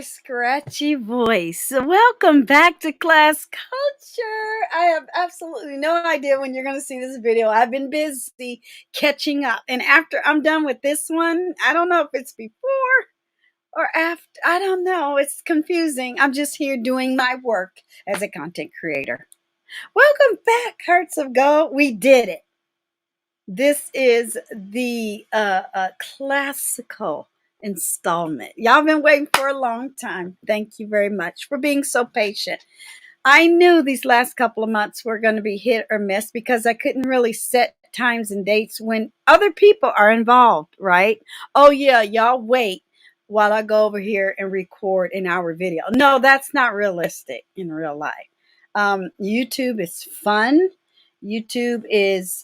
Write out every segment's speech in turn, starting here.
my scratchy voice. Welcome back to Class Culture. I have absolutely no idea when you're going to see this video. I've been busy catching up. And after I'm done with this one, I don't know if it's before or after. I don't know. It's confusing. I'm just here doing my work as a content creator. Welcome back, Hearts of Gold. We did it. This is the classical installment. Y'all been waiting for a long time. Thank you very much for being so patient. I knew these last couple of months were going to be hit or miss because I couldn't really set times and dates when other people are involved, right? Oh yeah, y'all wait while I go over here and record an hour video. No, that's not realistic in real life. YouTube is fun. YouTube is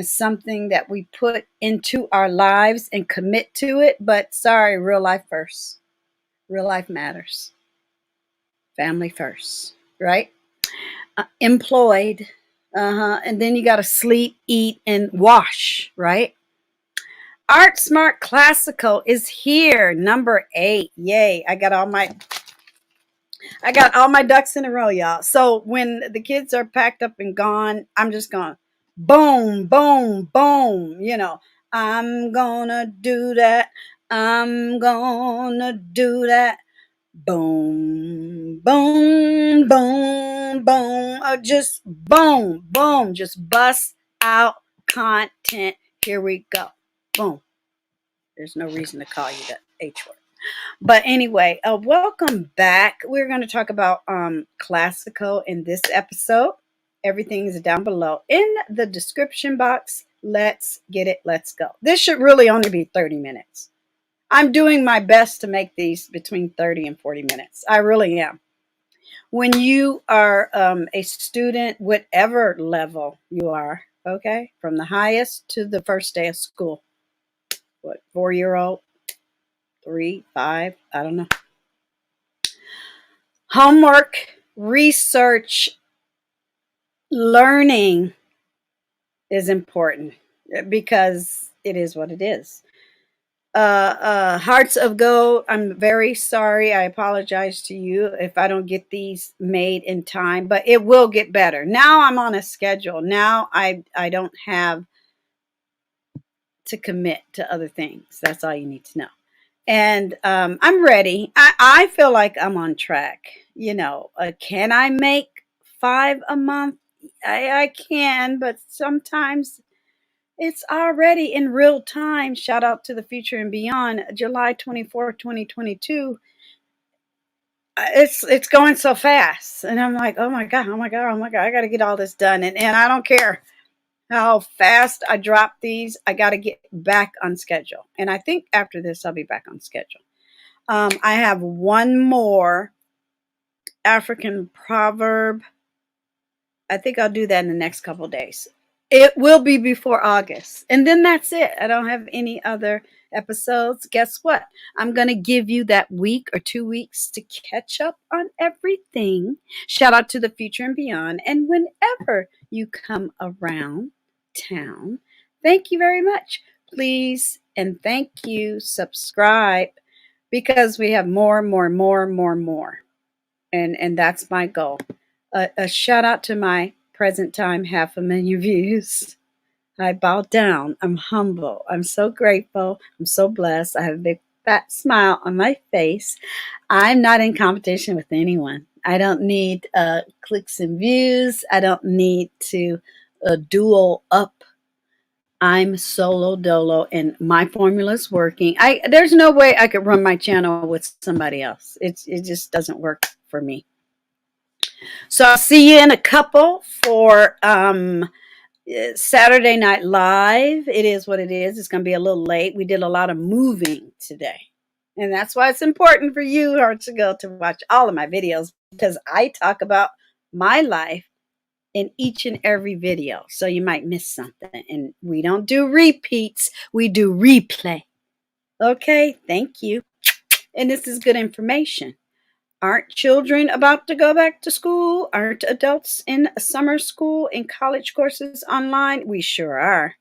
something that we put into our lives and commit to it. But sorry, real life first. Real life matters. Family first, right? Employed. And then you got to sleep, eat, and wash, right? Art Smart Classical is here. Number 8. Yay. I got all my ducks in a row, y'all. So when the kids are packed up and gone, I'm just going boom, boom, boom. You know, I'm gonna do that. I'm gonna do that. Boom, boom, boom, boom. Just boom, boom. Just bust out content. Here we go. Boom. There's no reason to call you the H word. But anyway, welcome back. We're going to talk about classical in this episode. Everything is down below in the description box. Let's get it. Let's go. This should really only be 30 minutes. I'm doing my best to make these between 30 and 40 minutes. I really am. When you are a student, whatever level you are, okay, from the highest to the first day of school, 4-year-old, 3, 5, I don't know. Homework, research, learning is important because it is what it is. Hearts of Gold, I'm very sorry. I apologize to you if I don't get these made in time, but it will get better. Now I'm on a schedule. Now I don't have to commit to other things. That's all you need to know. And I'm ready. I feel like I'm on track. You know, can I make 5 a month? I can, but sometimes it's already in real time. Shout out to the future and beyond. July 24th, 2022. It's going so fast. And I'm like, oh my God. I got to get all this done. And I don't care how fast I drop these. I got to get back on schedule. And I think after this, I'll be back on schedule. I have one more African proverb. I think I'll do that in the next couple of days. It will be before August. And then that's it. I don't have any other episodes. Guess what? I'm going to give you that week or 2 weeks to catch up on everything. Shout out to the future and beyond. And whenever you come around town, thank you very much. Please and thank you. Subscribe because we have more. And that's my goal. A shout out to my present time 500,000 views. I bow down. I'm humble. I'm so grateful. I'm so blessed. I have a big fat smile on my face. I'm not in competition with anyone. I don't need clicks and views. I don't need to duel up. I'm solo dolo and my formula is working. There's no way I could run my channel with somebody else. It just doesn't work for me. So I'll see you in a couple for Saturday Night Live. It is what it is. It's going to be a little late. We did a lot of moving today. And that's why it's important for you, Hearts of Gold, to watch all of my videos because I talk about my life in each and every video. So you might miss something. And we don't do repeats. We do replay. Okay, thank you. And this is good information. Aren't children about to go back to school? Aren't adults in summer school and college courses online? We sure are.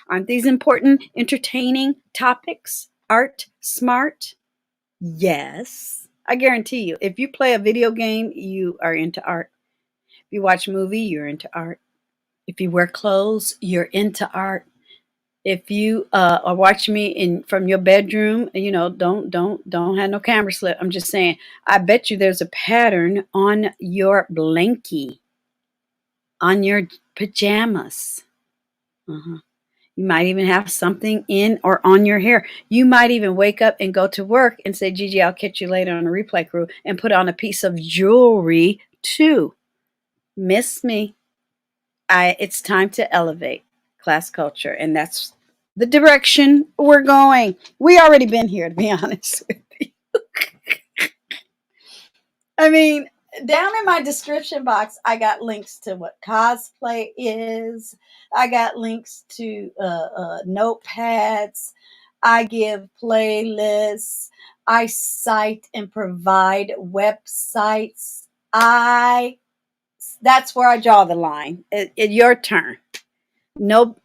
Aren't these important, entertaining topics? Art smart? Yes. I guarantee you, if you play a video game, you are into art. If you watch a movie, you're into art. If you wear clothes, you're into art. If you are watching me from your bedroom, don't have no camera slip. I'm just saying, I bet you there's a pattern on your blankie, on your pajamas. Uh-huh. You might even have something in or on your hair. You might even wake up and go to work and say, Gigi, I'll catch you later on the replay crew, and put on a piece of jewelry too. Miss me. It's time to elevate class culture, and that's the direction we're going. We already been here, to be honest with you. I mean, down in my description box, I got links to what cosplay is. I got links to notepads. I give playlists. I cite and provide websites. That's where I draw the line. Your turn. No,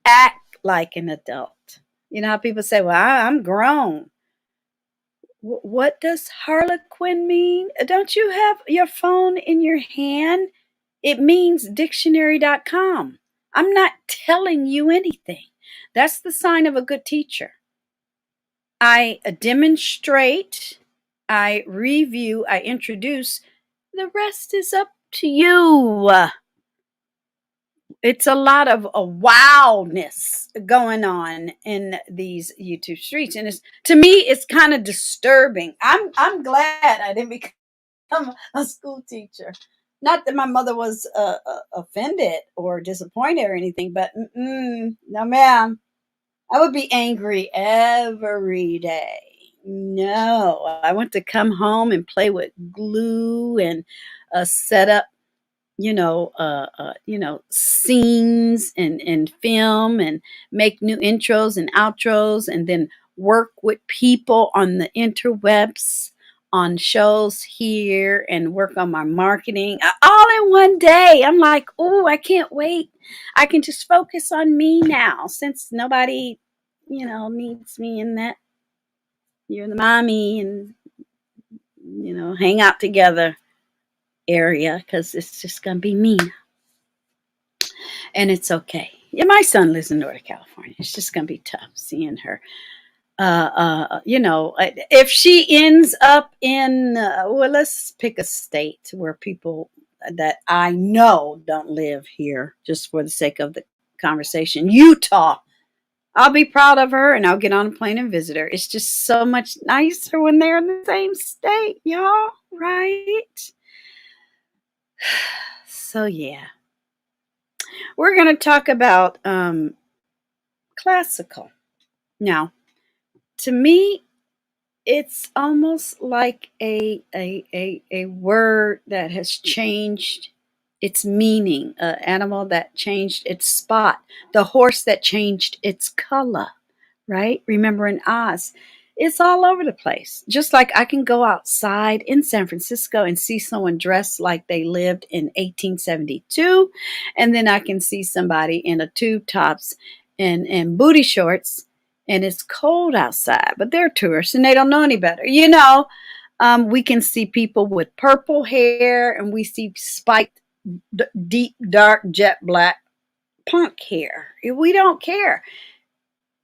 act like an adult. You know how people say, well, I'm grown. What does Harlequin mean? Don't you have your phone in your hand? It means dictionary.com. I'm not telling you anything. That's the sign of a good teacher. I demonstrate, I review, I introduce. The rest is up to you. It's a lot of a wildness going on in these YouTube streets, and to me, it's kind of disturbing. I'm glad I didn't become a school teacher. Not that my mother was offended or disappointed or anything, but no, ma'am, I would be angry every day. No, I want to come home and play with glue and set up scenes and film and make new intros and outros, and then work with people on the interwebs, on shows here, and work on my marketing all in one day. I'm like, oh, I can't wait. I can just focus on me now, since nobody, needs me in that, you're the mommy and, hang out together area, because it's just going to be me. And it's okay. Yeah, my son lives in Northern California. It's just going to be tough seeing her. If she ends up in, well, let's pick a state where people that I know don't live here, just for the sake of the conversation. Utah. I'll be proud of her, and I'll get on a plane and visit her. It's just so much nicer when they're in the same state, y'all, right? So, yeah. We're going to talk about classical. Now, to me, it's almost like a word that has changed its meaning, an animal that changed its spot, the horse that changed its color, right? Remember in Oz, it's all over the place. Just like I can go outside in San Francisco and see someone dressed like they lived in 1872, and then I can see somebody in a tube tops and booty shorts, and it's cold outside, but they're tourists and they don't know any better. We can see people with purple hair, and we see spiked, deep, dark, jet black punk hair. We don't care.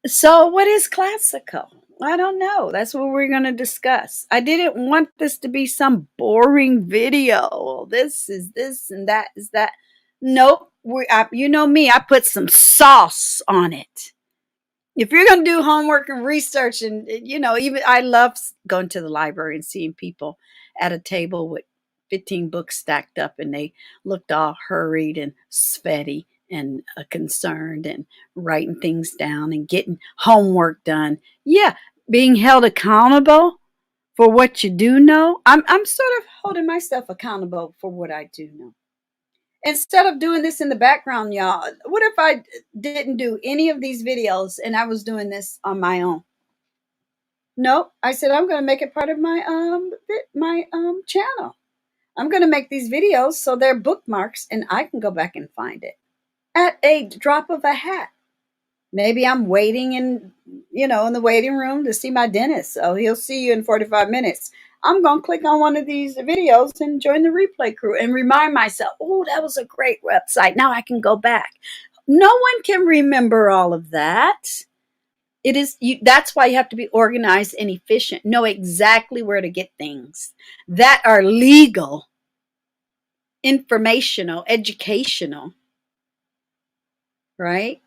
So what is classical? I don't know. That's what we're going to discuss. I didn't want this to be some boring video. This is this and that is that. Nope. You know me. I put some sauce on it. If you're going to do homework and research, and even I love going to the library and seeing people at a table with 15 books stacked up, and they looked all hurried and sweaty and concerned and writing things down and getting homework done. Yeah, being held accountable for what you do know. I'm sort of holding myself accountable for what I do know. Instead of doing this in the background, y'all, what if I didn't do any of these videos and I was doing this on my own? Nope. I said I'm going to make it part of my channel. I'm going to make these videos so they're bookmarks, and I can go back and find it at a drop of a hat. Maybe I'm waiting in the waiting room to see my dentist. So he'll see you in 45 minutes. I'm going to click on one of these videos and join the replay crew and remind myself, oh, that was a great website. Now I can go back. No one can remember all of that. It is that's why you have to be organized and efficient. Know exactly where to get things that are legal, informational, educational, right?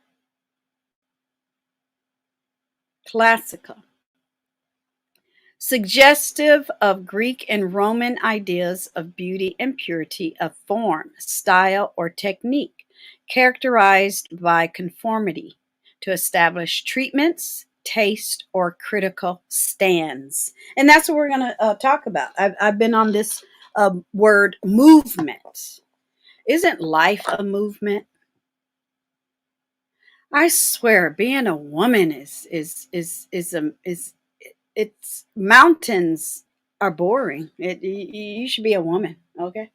Classical. Suggestive of Greek and Roman ideas of beauty and purity of form, style, or technique, characterized by conformity to establish treatments, taste, or critical stands. And that's what we're going to talk about. I've been on this word movement. Isn't life a movement? I swear, being a woman is it's mountains are boring. You should be a woman, okay?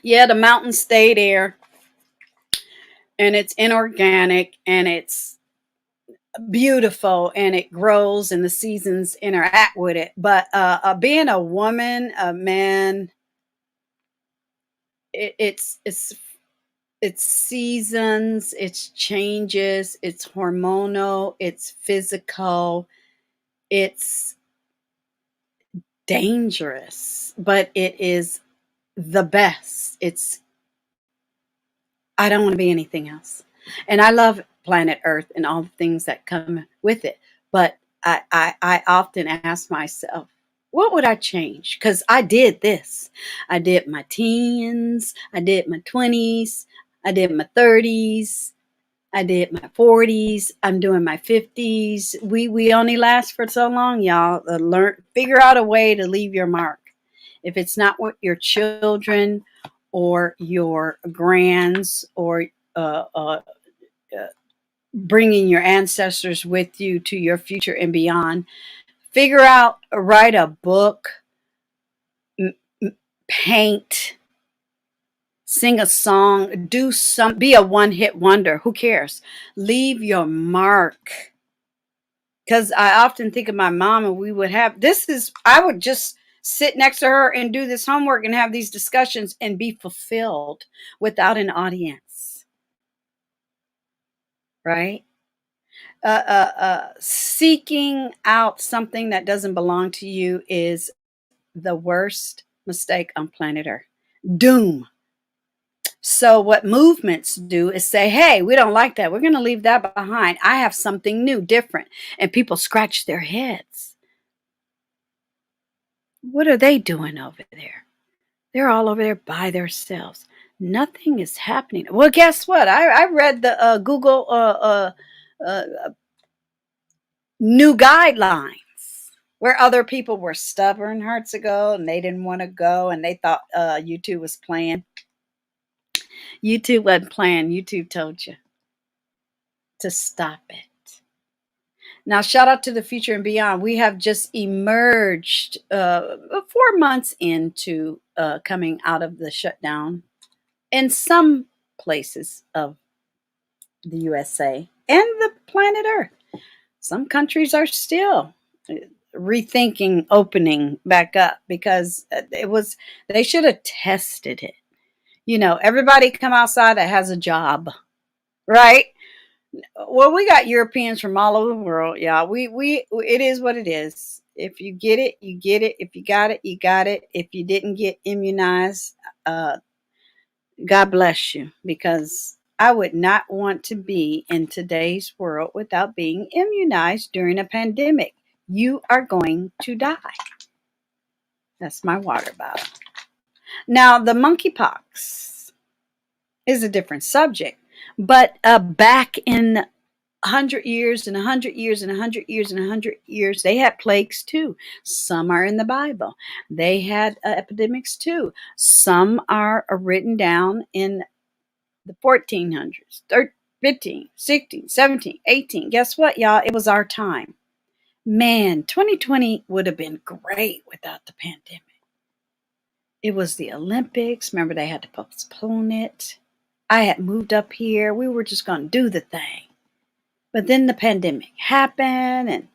Yeah, the mountains stay there, and it's inorganic, and it's beautiful, and it grows, and the seasons interact with it. But being a woman, a man, it's seasons, it's changes, it's hormonal, it's physical, it's dangerous, but it is the best. I don't want to be anything else. And I love planet Earth and all the things that come with it. But I often ask myself, what would I change? Because I did this. I did my teens, I did my 20s, I did my 30s, I did my 40s. I'm doing my 50s. We only last for so long, y'all. Figure out a way to leave your mark. If it's not with your children or your grands or bringing your ancestors with you to your future and beyond, figure out, write a book, paint, sing a song, be a one-hit wonder. Who cares? Leave your mark. Because I often think of my mom, and I would just sit next to her and do this homework and have these discussions and be fulfilled without an audience. Right? Seeking out something that doesn't belong to you is the worst mistake on planet Earth. Doom. So what movements do is say, hey, we don't like that. We're going to leave that behind. I have something new, different. And people scratch their heads. What are they doing over there? They're all over there by themselves. Nothing is happening. Well, guess what? I read the Google new guidelines where other people were stubborn hearts ago and they didn't want to go and they thought YouTube was playing. YouTube wasn't playing. YouTube told you to stop it. Now, shout out to the future and beyond. We have just emerged 4 months into coming out of the shutdown in some places of the USA and the planet Earth. Some countries are still rethinking opening back up because they should have tested it. You know, everybody come outside that has a job, right? Well, we got Europeans from all over the world. Yeah, it is what it is. If you get it, you get it. If you got it, you got it. If you didn't get immunized, God bless you, because I would not want to be in today's world without being immunized during a pandemic. You are going to die. That's my water bottle. Now, the monkeypox is a different subject, but back in 100 years and 100 years and 100 years and 100 years, they had plagues too. Some are in the Bible. They had epidemics too. Some are written down in the 1400s, 15, 16, 17, 18. Guess what, y'all? It was our time. Man, 2020 would have been great without the pandemic. It was the Olympics. Remember, they had to postpone it. I had moved up here. We were just going to do the thing. But then the pandemic happened, and,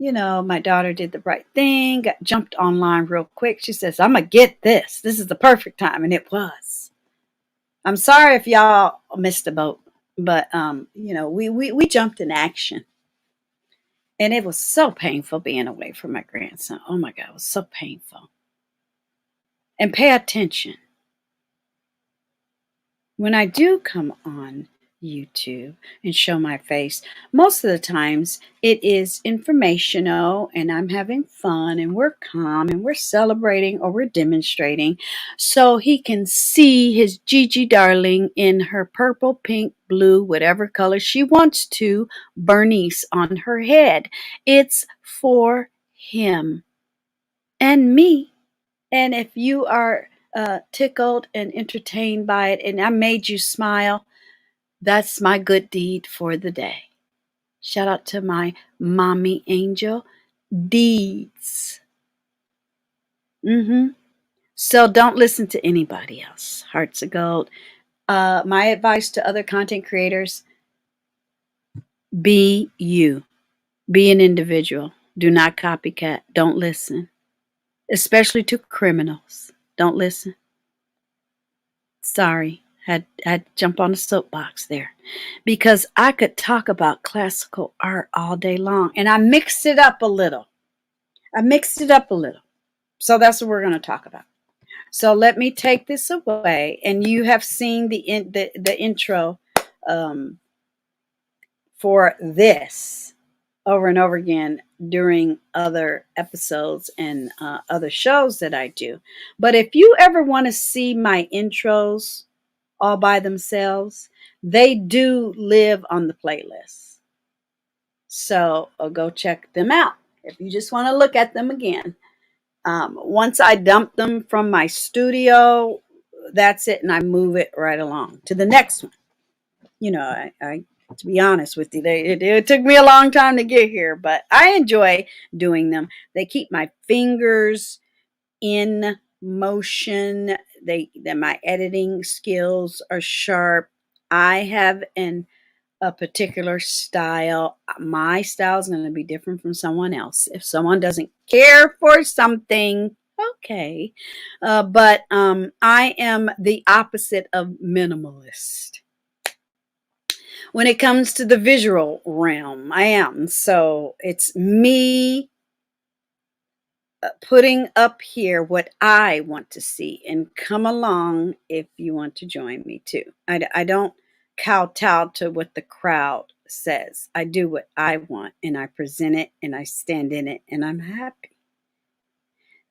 you know, my daughter did the right thing, jumped online real quick. She says, I'm going to get this. This is the perfect time. And it was. I'm sorry if y'all missed the boat, but, you know, we jumped in action. And it was so painful being away from my grandson. Oh my God, it was so painful. And pay attention. When I do come on YouTube and show my face, most of the times it is informational and I'm having fun and we're calm and we're celebrating or we're demonstrating so he can see his Gigi darling in her purple, pink, blue, whatever color she wants to, Bernice on her head. It's for him and me. And if you are tickled and entertained by it and I made you smile, that's my good deed for the day. Shout out to my mommy angel deeds. So don't listen to anybody else. Hearts of gold. My advice to other content creators, be you. Be an individual. Do not copycat. Don't listen. Especially to criminals. Don't listen. Sorry. Had to jump on the soapbox there because I could talk about classical art all day long and I mixed it up a little. So that's what we're going to talk about. So let me take this away, and you have seen the intro for this over and over again during other episodes and other shows that I do. But if you ever want to see my intros all by themselves, they do live on the playlist. So go check them out if you just want to look at them again. Once I dump them from my studio, that's it, and I move it right along to the next one. You know, I to be honest with you, it took me a long time to get here, but I enjoy doing them. They keep my fingers in motion. My editing skills are sharp. I have a particular style. My style is going to be different from someone else. If someone doesn't care for something, okay. But I am the opposite of minimalist. When it comes to the visual realm, I am. So it's me putting up here what I want to see, and come along if you want to join me too. I don't kowtow to what the crowd says. I do what I want and I present it and I stand in it and I'm happy.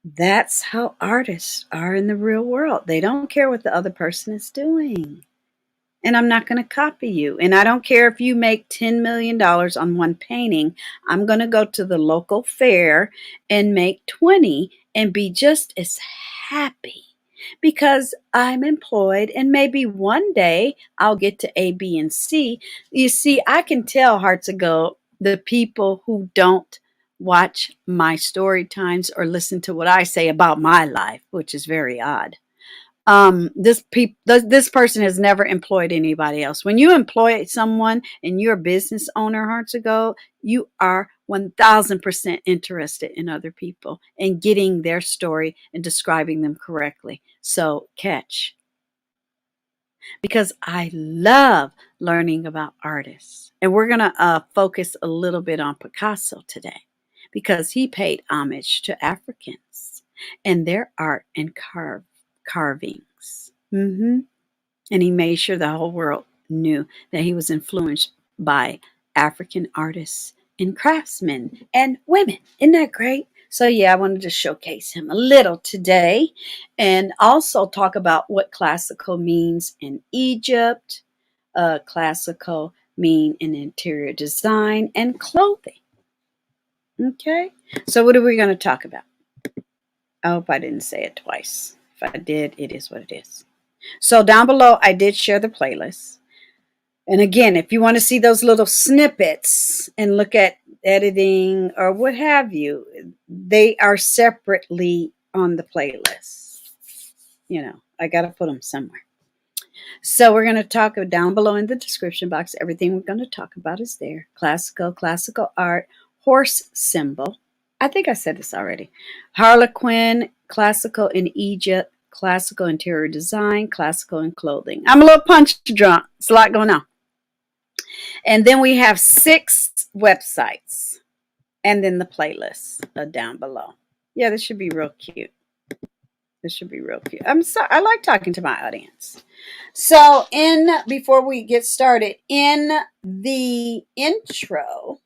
That's how artists are in the real world. They don't care what the other person is doing. And I'm not going to copy you. And I don't care if you make $10 million on one painting. I'm going to go to the local fair and make 20 and be just as happy because I'm employed and maybe one day I'll get to A, B, and C. You see, I can tell, Hearts of Gold, the people who don't watch my story times or listen to what I say about my life, which is very odd. This person has never employed anybody else. When you employ someone and you're a business owner, Hearts of Gold, you are 1000% interested in other people and getting their story and describing them correctly. So catch. Because I love learning about artists. And we're going to focus a little bit on Picasso today because he paid homage to Africans and their art and carvings. And he made sure the whole world knew that he was influenced by African artists and craftsmen and women. Isn't that great? So yeah, I wanted to showcase him a little today and also talk about what classical means in Egypt, classical mean in interior design and clothing. Okay, so what are we going to talk about? I hope I didn't say it twice. If I did, it is what it is. So down below, I did share the playlist. And again, if you want to see those little snippets and look at editing or what have you, they are separately on the playlist. You know, I got to put them somewhere. So we're going to talk down below in the description box. Everything we're going to talk about is there. Classical art, horse symbol. I think I said this already. Harlequin, classical in Egypt, classical interior design, classical in clothing. I'm a little punch drunk. It's a lot going on. And then we have 6 websites. And then the playlists are down below. Yeah, this should be real cute. This should be real cute. I like talking to my audience. So before we get started, in the intro,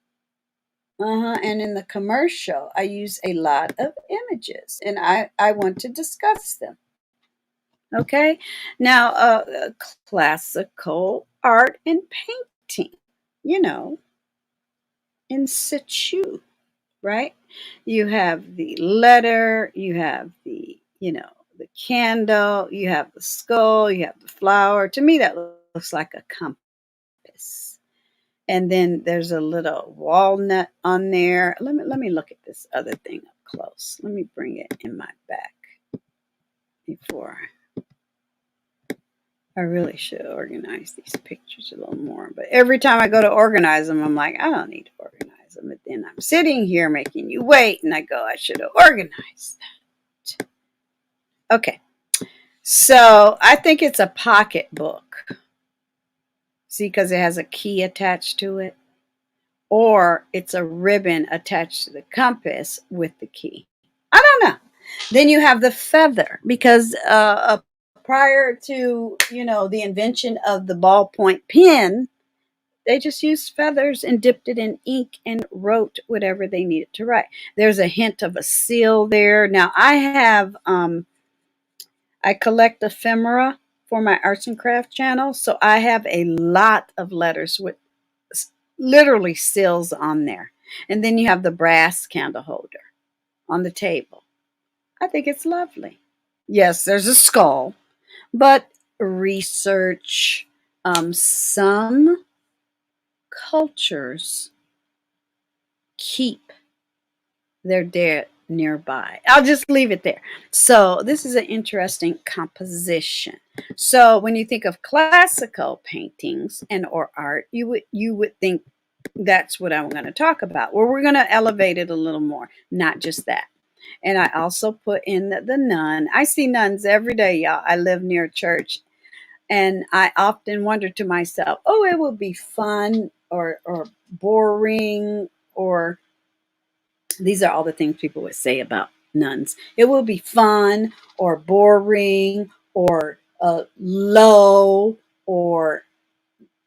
and in the commercial, I use a lot of images, and I want to discuss them. Okay, now classical art and painting, in situ, right? You have the letter, you have the candle, you have the skull, you have the flower. To me, that looks like a compass. And then there's a little walnut on there. Let me look at this other thing up close. Let me bring it in my back before. I really should organize these pictures a little more. But every time I go to organize them, I'm like, I don't need to organize them. But then I'm sitting here making you wait, and I go, I should have organized that. Okay. So I think it's a pocket book. See, because it has a key attached to it. Or it's a ribbon attached to the compass with the key. I don't know. Then you have the feather, because prior to the invention of the ballpoint pen, they just used feathers and dipped it in ink and wrote whatever they needed to write. There's a hint of a seal there. Now I collect ephemera for my arts and craft channel, so I have a lot of letters with literally seals on there. And then you have the brass candle holder on the table. I think it's lovely. Yes, there's a skull, but research, some cultures keep their dead nearby. I'll just leave it there. So this is an interesting composition. So when you think of classical paintings and or art, you would think that's what I'm going to talk about. Well, we're going to elevate it a little more, not just that. And I also put in the nun. I see nuns every day, y'all. I live near a church, and I often wonder to myself, oh, it would be fun or boring, or these are all the things people would say about nuns. It will be fun or boring or low or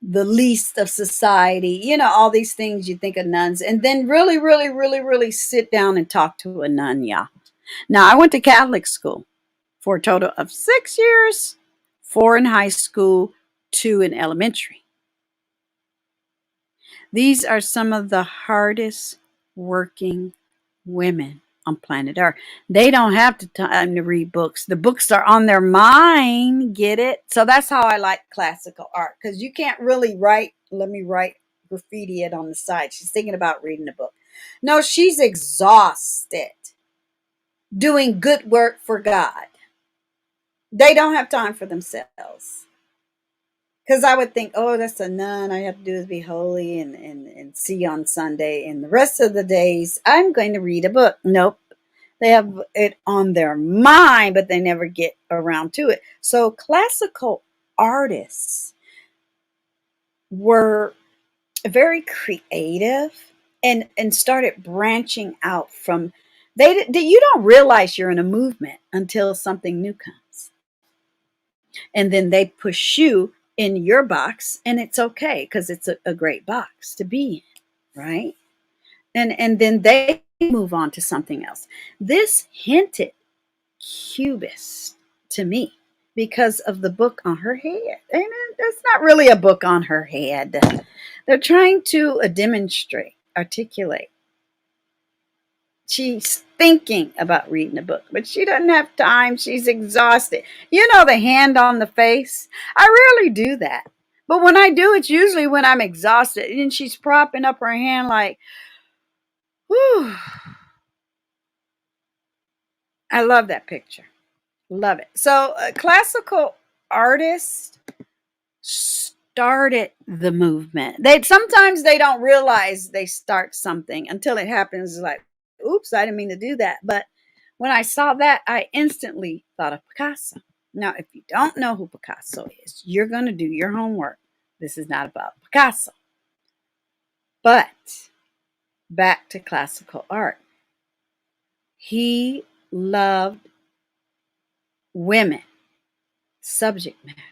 the least of society, all these things you think of nuns, and then really, really, really, really sit down and talk to a nun, yeah. Now, I went to Catholic school for a total of 6 years, 4 in high school, 2 in elementary. These are some of the hardest working women on planet Earth. They don't have the time to read books. The books are on their mind. Get it? So that's how I like classical art, because you can't really write. Let me write graffiti it on the side. She's thinking about reading a book. No, she's exhausted doing good work for God. They don't have time for themselves. Because I would think, oh, that's a nun. All I have to do is be holy and see on Sunday. And the rest of the days, I'm going to read a book. Nope. They have it on their mind, but they never get around to it. So classical artists were very creative and started branching out from, you don't realize you're in a movement until something new comes. And then they push you in your box, and it's okay, because it's a great box to be in, right? And then they move on to something else. This hinted cubist to me because of the book on her head. And it's not really a book on her head. They're trying to articulate. She's thinking about reading a book, but she doesn't have time. She's exhausted. The hand on the face. I rarely do that. But when I do, it's usually when I'm exhausted. And she's propping up her hand like, whew. I love that picture. Love it. So classical artists started the movement. Sometimes they don't realize they start something until it happens. It's like, oops, I didn't mean to do that. But when I saw that, I instantly thought of Picasso. Now, if you don't know who Picasso is, you're going to do your homework. This is not about Picasso. But back to classical art. He loved women, subject matter.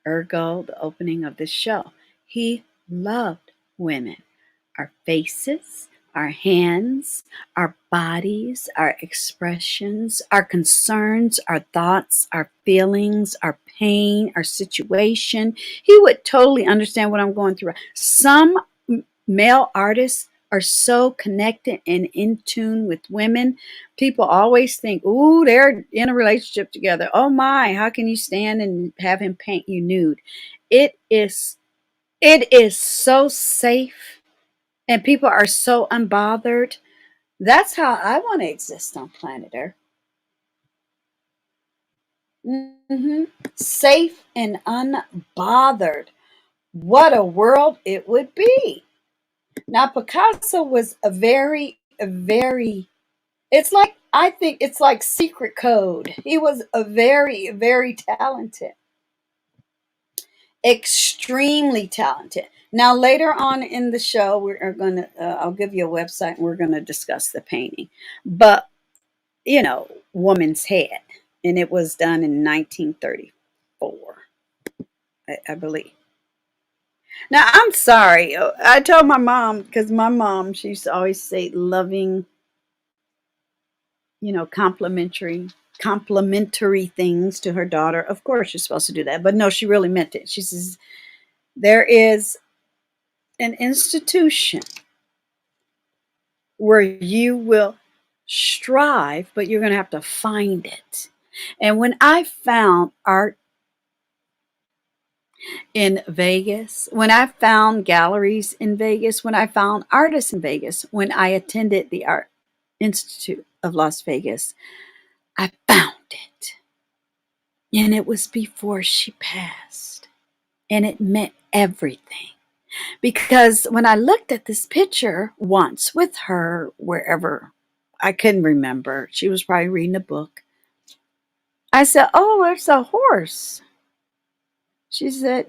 Ergo, the opening of this show. He loved women. Our faces, our hands, our bodies, our expressions, our concerns, our thoughts, our feelings, our pain, our situation. He would totally understand what I'm going through. Some male artists are so connected and in tune with women. People always think, ooh, they're in a relationship together. Oh my, how can you stand and have him paint you nude? It is so safe and people are so unbothered. That's how I want to exist on planet Earth. Safe and unbothered. What a world it would be. Now, Picasso was a very, I think it's like secret code. He was a very, very talented, extremely talented. Now, later on in the show, we're going to, I'll give you a website and we're going to discuss the painting. But, Woman's Head. And it was done in 1934, I believe. Now, I'm sorry. I told my mom, because my mom, she used to always say loving, complimentary things to her daughter. Of course, you're supposed to do that. But no, she really meant it. She says, there is an institution where you will strive, but you're going to have to find it. And when I found art in Vegas, when I found galleries in Vegas, when I found artists in Vegas, when I attended the Art Institute of Las Vegas, I found it. And it was before she passed. And it meant everything. Because when I looked at this picture once with her, wherever, I couldn't remember. She was probably reading a book. I said, oh, there's a horse. She says,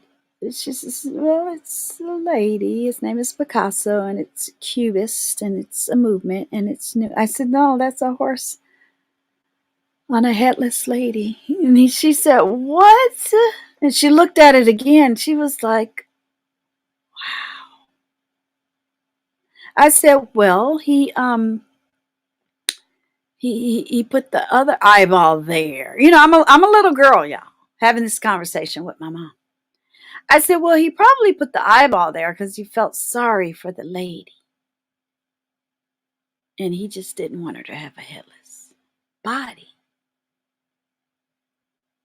well, it's a lady. His name is Picasso, and it's Cubist, and it's a movement, and it's new. I said, no, that's a horse on a headless lady. And she said, what? And she looked at it again. She was like, wow. I said, well, he put the other eyeball there. I'm a little girl, y'all, having this conversation with my mom. I said, well, he probably put the eyeball there because he felt sorry for the lady. And he just didn't want her to have a headless body.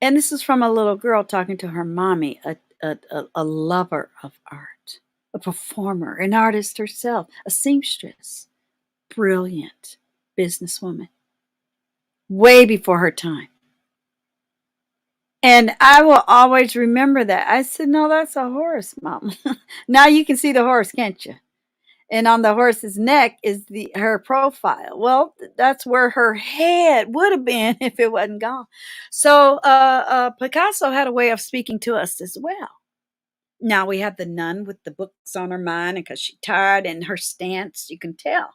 And this is from a little girl talking to her mommy, a lover of art, a performer, an artist herself, a seamstress, brilliant businesswoman, way before her time. And I will always remember that. I said, no, that's a horse, Mom. Now you can see the horse, can't you? And on the horse's neck is her profile. Well, that's where her head would have been if it wasn't gone. So Picasso had a way of speaking to us as well. Now we have the nun with the books on her mind, and because she's tired and her stance, you can tell.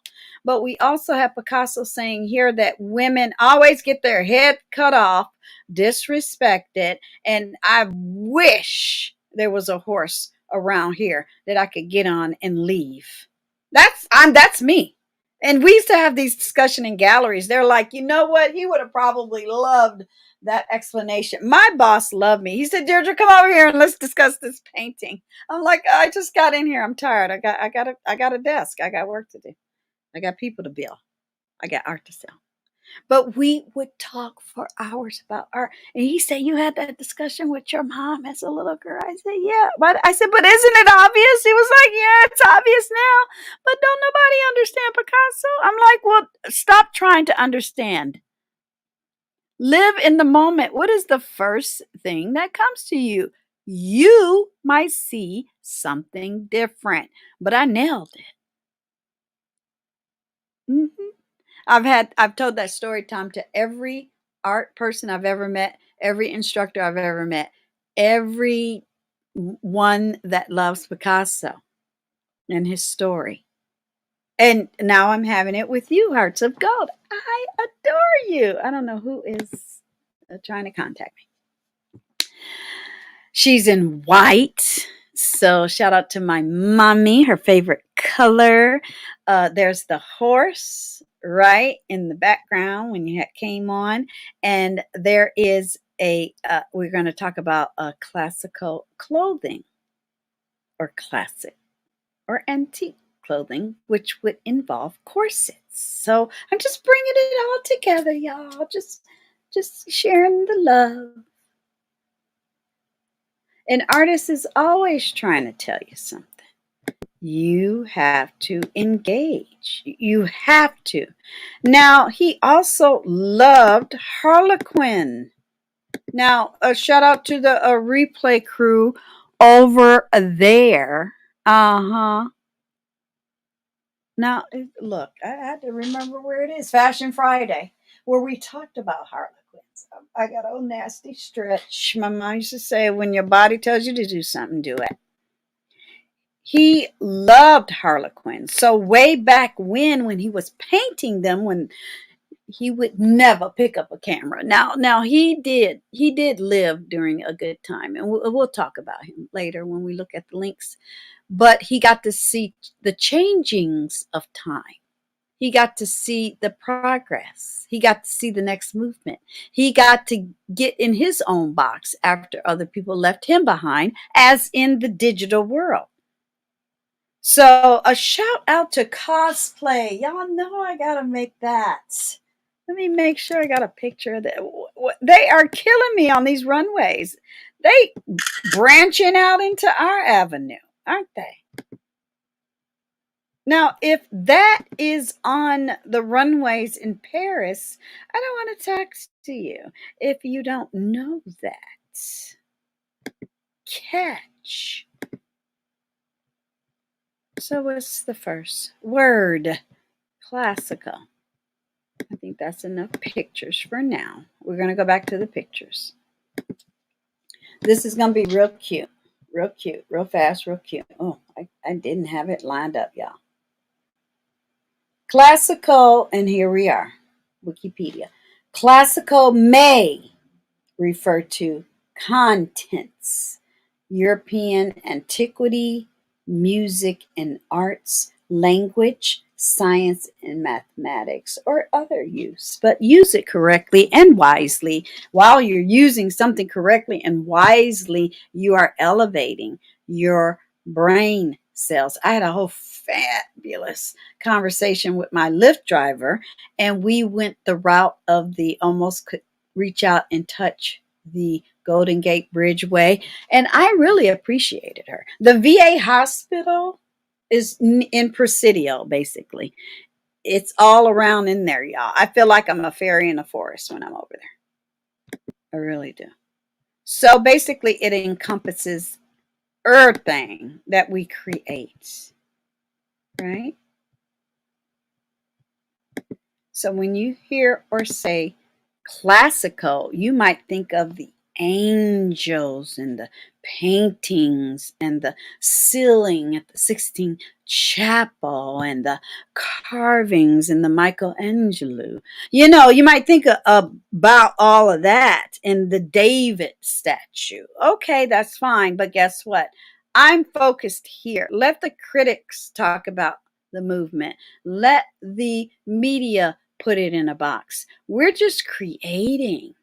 But we also have Picasso saying here that women always get their head cut off, disrespected, and I wish there was a horse around here that I could get on and leave. That's me. And we used to have these discussion in galleries. They're like, you know what? He would have probably loved that explanation. My boss loved me. He said, Deirdre, come over here and let's discuss this painting. I'm like, I just got in here. I'm tired. I got a desk. I got work to do. I got people to bill. I got art to sell. But we would talk for hours about art. And he said, you had that discussion with your mom as a little girl. I said, yeah. But isn't it obvious? He was like, yeah, it's obvious now. But don't nobody understand Picasso? I'm like, well, stop trying to understand. Live in the moment. What is the first thing that comes to you? You might see something different, but I nailed it. Mhm. I've told that story time to every art person I've ever met, every instructor I've ever met, every one that loves Picasso and his story. And now I'm having it with you, Hearts of Gold. I adore you. I don't know who is trying to contact me. She's in white. So shout out to my mommy, her favorite color. There's the horse right in the background when you came on. And there is we're going to talk about classical clothing or classic or antique clothing, which would involve corsets. So I'm just bringing it all together, y'all. Just sharing the love. An artist is always trying to tell you something. You have to engage. You have to. Now, he also loved Harlequin. Now, a shout out to the replay crew over there. Uh-huh. Now, look, I had to remember where it is. Fashion Friday, where we talked about Harlequins. I got a nasty stretch. My mom used to say, when your body tells you to do something, do it. He loved Harlequin. So way back when he was painting them, when he would never pick up a camera. Now he did live during a good time, and we'll talk about him later when we look at the links. But he got to see the changings of time. He got to see the progress. He got to see the next movement. He got to get in his own box after other people left him behind, as in the digital world. So a shout out to cosplay. Y'all know I gotta make that. Let me make sure I got a picture of that. They are killing me on these runways. They branching out into our avenue, aren't they? Now, if that is on the runways in Paris, I don't want to talk to you if you don't know that. Catch. So what's the first word? Classical. I think that's enough pictures for now. We're going to go back to the pictures. This is going to be real cute, real fast, real cute. Oh, I didn't have it lined up, y'all. Classical, and here we are, Wikipedia. Classical may refer to contents, European antiquity, music and arts, language, science and mathematics, or other use. But use it correctly and wisely. While you're using something correctly and wisely, you are elevating your brain cells. I had a whole fabulous conversation with my Lyft driver, and we went the route of the almost could reach out and touch the Golden Gate Bridgeway, and I really appreciated her. The VA hospital is in Presidio, basically. It's all around in there, y'all. I feel like I'm a fairy in a forest when I'm over there. I really do. So basically, it encompasses everything that we create, right? So when you hear or say classical, you might think of the angels and the paintings and the ceiling at the Sistine Chapel and the carvings and the Michelangelo. You know, you might think about all of that and the David statue. Okay, that's fine. But guess what? I'm focused here. Let the critics talk about the movement. Let the media put it in a box. We're just creating.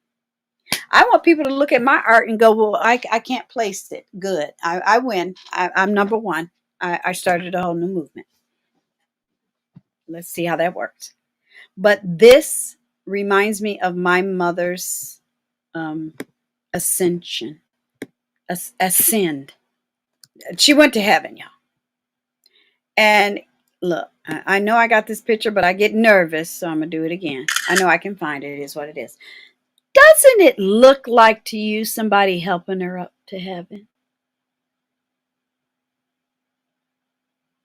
I want people to look at my art and go, well, I can't place it. Good. I win. I'm number one. I started a whole new movement. Let's see how that works. But this reminds me of my mother's ascension. Ascend. She went to heaven, y'all. And look, I know I got this picture, but I get nervous, so I'm going to do it again. I know I can find it. It is what it is. Doesn't it look like to you somebody helping her up to heaven?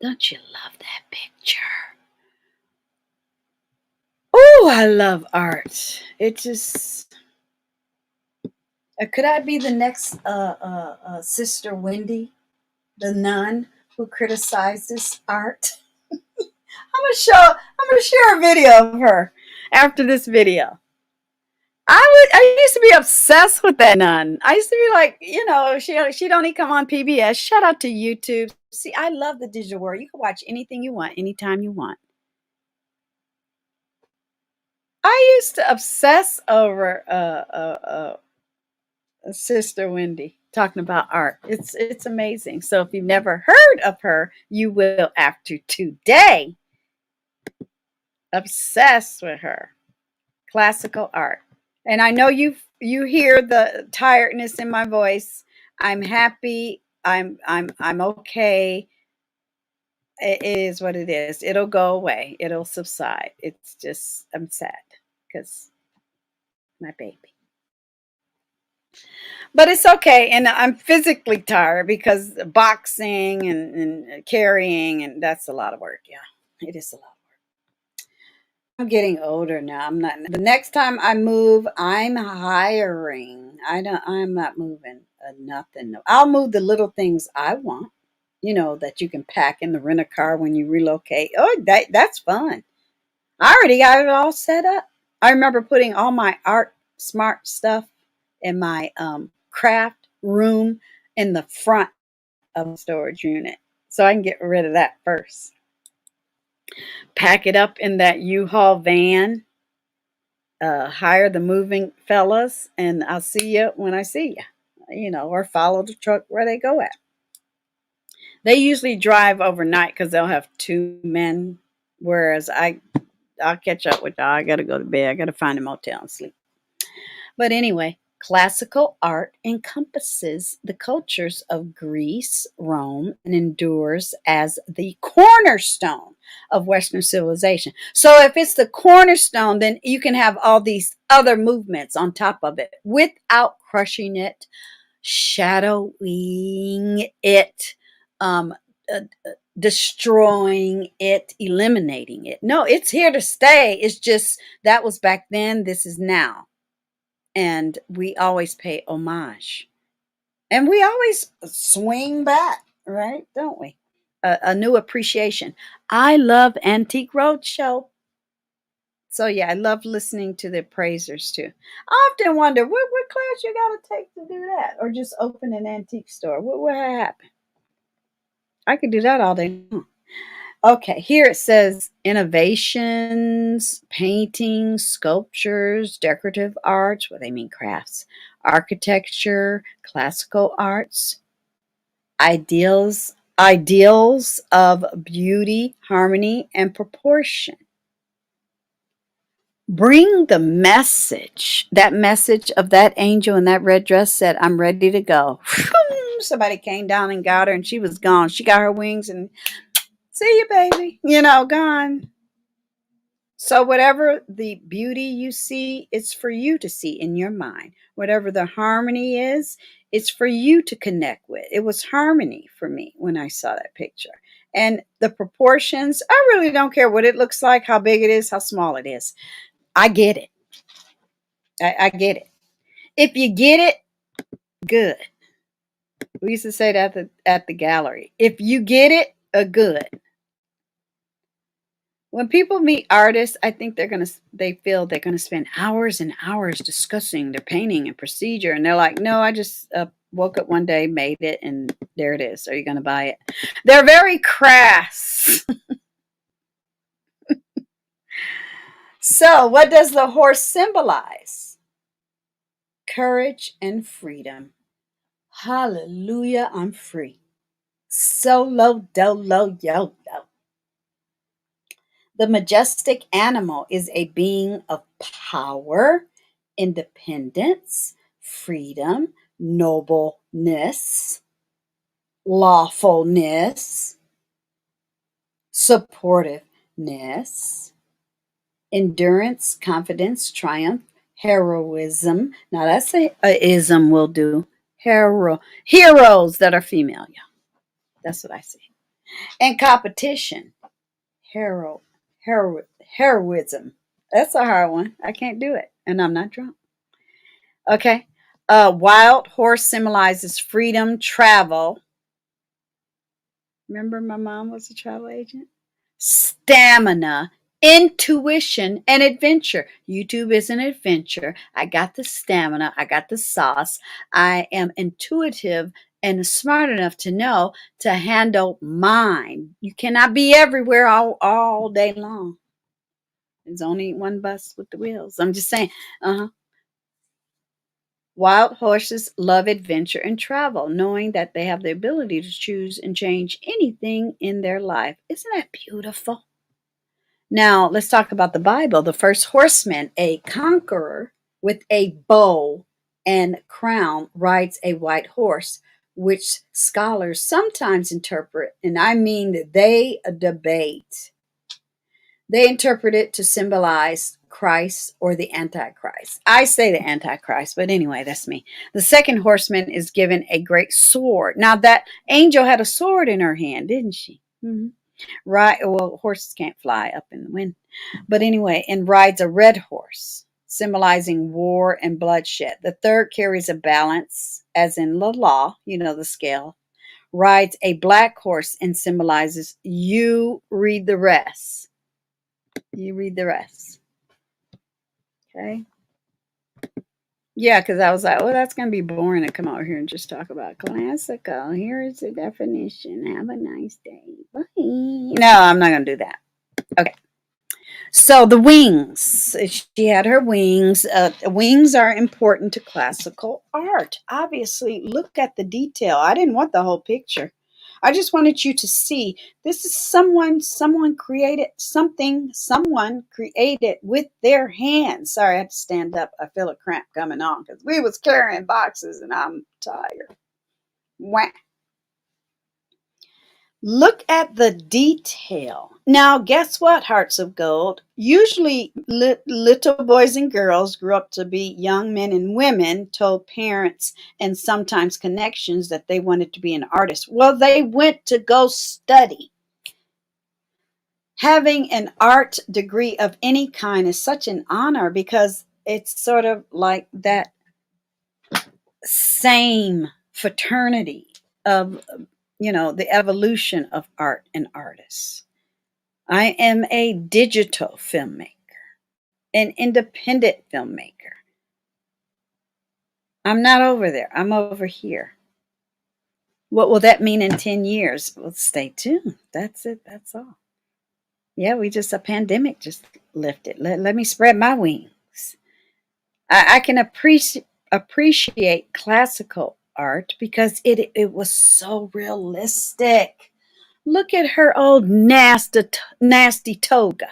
Don't you love that picture? Oh, I love art. It just could I be the next Sister Wendy, the nun who criticizes art? I'm gonna share a video of her after this video. I used to be obsessed with that nun. I used to be like, she don't even come on PBS. Shout out to YouTube. See, I love the digital world. You can watch anything you want, anytime you want. I used to obsess over Sister Wendy talking about art. It's amazing. So if you've never heard of her, you will after today. Obsessed with her. Classical art. And I know you hear the tiredness in my voice. I'm happy. I'm okay. It is what it is. It'll go away. It'll subside. It's just I'm sad because my baby. But it's okay. And I'm physically tired because boxing and carrying, and that's a lot of work. Yeah, it is a lot. I'm getting older now. I'm not. The next time I move, I'm hiring. I'm not moving nothing. No, I'll move the little things I want. That you can pack in the rent a car when you relocate. Oh, that's fun. I already got it all set up. I remember putting all my art smart stuff in my craft room in the front of the storage unit, so I can get rid of that first. Pack it up in that U-Haul van. Hire the moving fellas, and I'll see you when I see you. Or follow the truck where they go at. They usually drive overnight because they'll have two men, whereas I'll catch up with y'all. I gotta go to bed. I gotta find a motel and sleep. But anyway, classical art encompasses the cultures of Greece, Rome, and endures as the cornerstone of Western civilization. So if it's the cornerstone, then you can have all these other movements on top of it without crushing it, shadowing it, um, uh, destroying it, eliminating it. No, it's here to stay. It's just that was back then, this is now. And we always pay homage. And we always swing back, right? Don't we? A new appreciation. I love Antique Roadshow. So yeah, I love listening to the appraisers too. I often wonder what class you got to take to do that, or just open an antique store. What happened? I could do that all day long. Okay, here it says innovations, paintings, sculptures, decorative arts. What they mean, crafts, architecture, classical arts, ideals of beauty, harmony, and proportion. Bring the message. That message of that angel in that red dress said, "I'm ready to go." Somebody came down and got her, and she was gone. She got her wings and see you, baby. Gone. So, whatever the beauty you see, it's for you to see in your mind. Whatever the harmony is, it's for you to connect with. It was harmony for me when I saw that picture. And the proportions, I really don't care what it looks like, how big it is, how small it is. I get it. I get it. If you get it, good. We used to say that at the gallery. If you get it, a good. When people meet artists, I think they feel they're gonna spend hours and hours discussing their painting and procedure, and they're like, "No, I just woke up one day, made it, and there it is. Are you gonna buy it?" They're very crass. So, what does the horse symbolize? Courage and freedom. Hallelujah, I'm free. Solo dolo yo. The majestic animal is a being of power, independence, freedom, nobleness, lawfulness, supportiveness, endurance, confidence, triumph, heroism. Now that's a ism will do. Heroes that are female. Yeah, that's what I see. And competition. Hero, heroism. That's a hard one. I can't do it. And I'm not drunk. Okay. Wild horse symbolizes freedom, travel. Remember my mom was a travel agent? Stamina, intuition, and adventure. YouTube is an adventure. I got the stamina. I got the sauce. I am intuitive and smart enough to know to handle mine. You cannot be everywhere all day long. There's only one bus with the wheels. I'm just saying. Uh-huh. Wild horses love adventure and travel, knowing that they have the ability to choose and change anything in their life. Isn't that beautiful? Now, let's talk about the Bible. The first horseman, a conqueror with a bow and crown, rides a white horse, which scholars sometimes interpret, and I mean that they debate. They interpret it to symbolize Christ or the Antichrist. I say the Antichrist, but anyway, that's me. The second horseman is given a great sword. Now, that angel had a sword in her hand, didn't she? Mm-hmm. Right. Well, horses can't fly up in the wind. But anyway, and rides a red horse, symbolizing war and bloodshed. The third carries a balance, as in the law, the scale. Rides a black horse and symbolizes you read the rest. You read the rest. Okay. Yeah, because I was like, well, that's going to be boring to come out here and just talk about classical. Here is the definition. Have a nice day. Bye. No, I'm not going to do that. Okay. So the wings, she had her wings. Wings are important to classical art. Obviously, look at the detail. I didn't want the whole picture. I just wanted you to see this is someone created something, someone created with their hands. Sorry, I had to stand up. I feel a cramp coming on because we was carrying boxes and I'm tired. Wah. Look at the detail. Now, guess what, Hearts of Gold? Usually, little boys and girls grew up to be young men and women, told parents and sometimes connections that they wanted to be an artist. Well, they went to go study. Having an art degree of any kind is such an honor because it's sort of like that same fraternity of the evolution of art and artists. I am a digital filmmaker, an independent filmmaker. I'm not over there. I'm over here. What will that mean in 10 years? Well, stay tuned. That's it. That's all. Yeah, a pandemic just lifted. Let me spread my wings. I can appreciate classical art because it was so realistic. Look at her old nasty toga.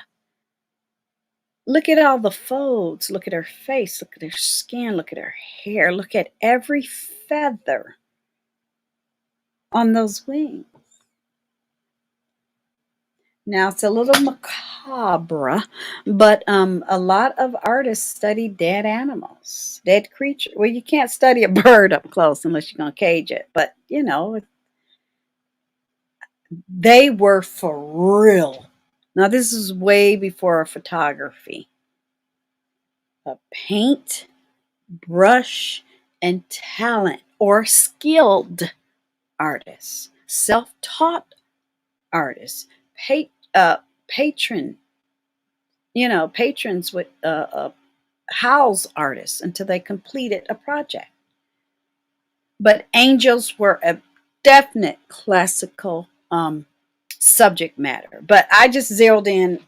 Look at all the folds. Look at her face. Look at her skin. Look at her hair. Look at every feather on those wings. Now, it's a little macabre, but a lot of artists study dead animals, dead creatures. Well, you can't study a bird up close unless you're going to cage it. But, they were for real. Now, this is way before photography. A paint, brush, and talent, or skilled artists, self-taught artists, patron, patrons would house artists until they completed a project. But angels were a definite classical subject matter. But I just zeroed in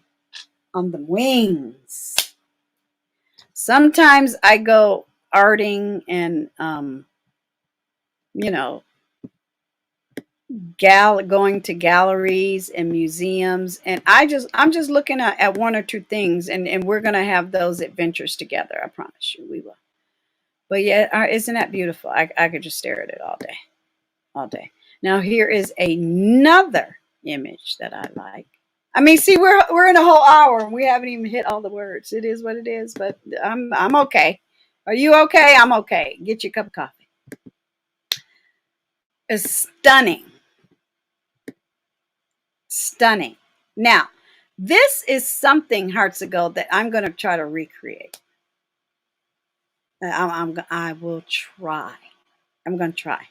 on the wings. Sometimes I go arting and going to galleries and museums, and I'm just looking at one or two things, and we're gonna have those adventures together. I promise you we will. But yeah, isn't that beautiful? I could just stare at it all day. Now here is another image that I like. I mean, see, we're in a whole hour and we haven't even hit all the words. It is what it is, but I'm okay. Are you okay? I'm okay. Get your cup of coffee. It's stunning. Stunning. Now, this is something, hearts of gold, that I'm going to try to recreate. I will try. I'm going to try.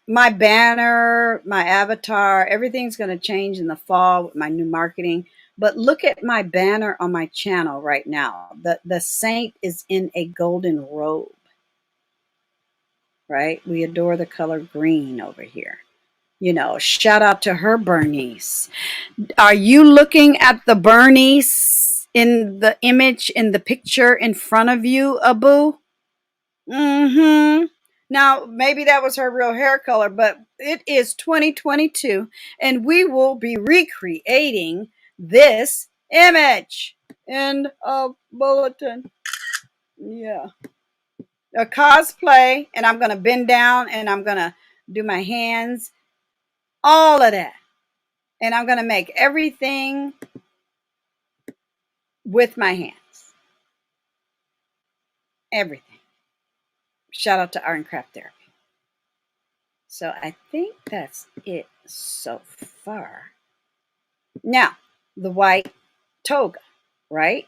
My banner, my avatar, everything's going to change in the fall with my new marketing. But look at my banner on my channel right now. The saint is in a golden robe, right? We adore the color green over here. You know, shout out to her Bernice. Are you looking at the Bernice in the image, in the picture in front of you, Abu? Mm-hmm. Now, maybe that was her real hair color, but it is 2022, and we will be recreating this image. End of bulletin. Yeah. A cosplay, and I'm going to bend down, and I'm going to do my hands, all of that. And I'm going to make everything with my hands. Everything. Shout out to Art and Craft Therapy. So I think that's it so far. Now, the white toga, right?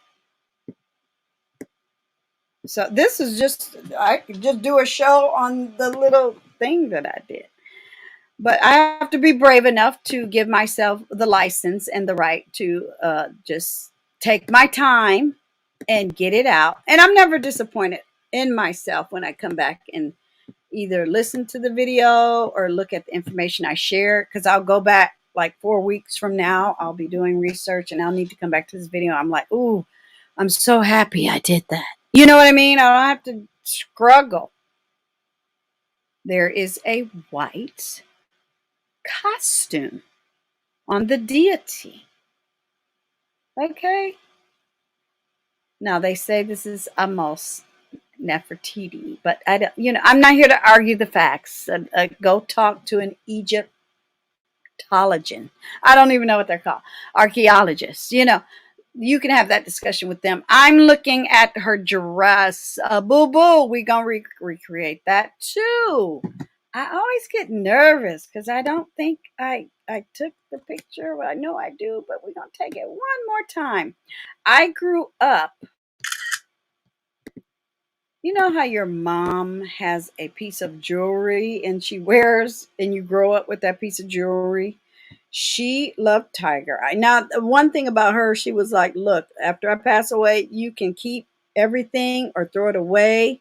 So this is just, I could just do a show on the little thing that I did. But I have to be brave enough to give myself the license and the right to just take my time and get it out. And I'm never disappointed in myself when I come back and either listen to the video or look at the information I share, because I'll go back like 4 weeks from now. I'll be doing research and I'll need to come back to this video. I'm like, ooh, I'm so happy I did that. You know what I mean? I don't have to struggle. There is a white costume on the deity. Okay. Now they say this is Amos Nefertiti, but I don't, you know, I'm not here to argue the facts. Go talk to an Egyptologist. I don't even know what they're called. Archaeologists. You know, you can have that discussion with them. I'm looking at her dress. Boo boo. We're going to recreate that too. I always get nervous because I don't think I took the picture. Well, I know I do, but we're going to take it one more time. I grew up. You know how your mom has a piece of jewelry and she wears, and you grow up with that piece of jewelry? She loved tiger eye. Now, the one thing about her, she was like, look, after I pass away, you can keep everything or throw it away.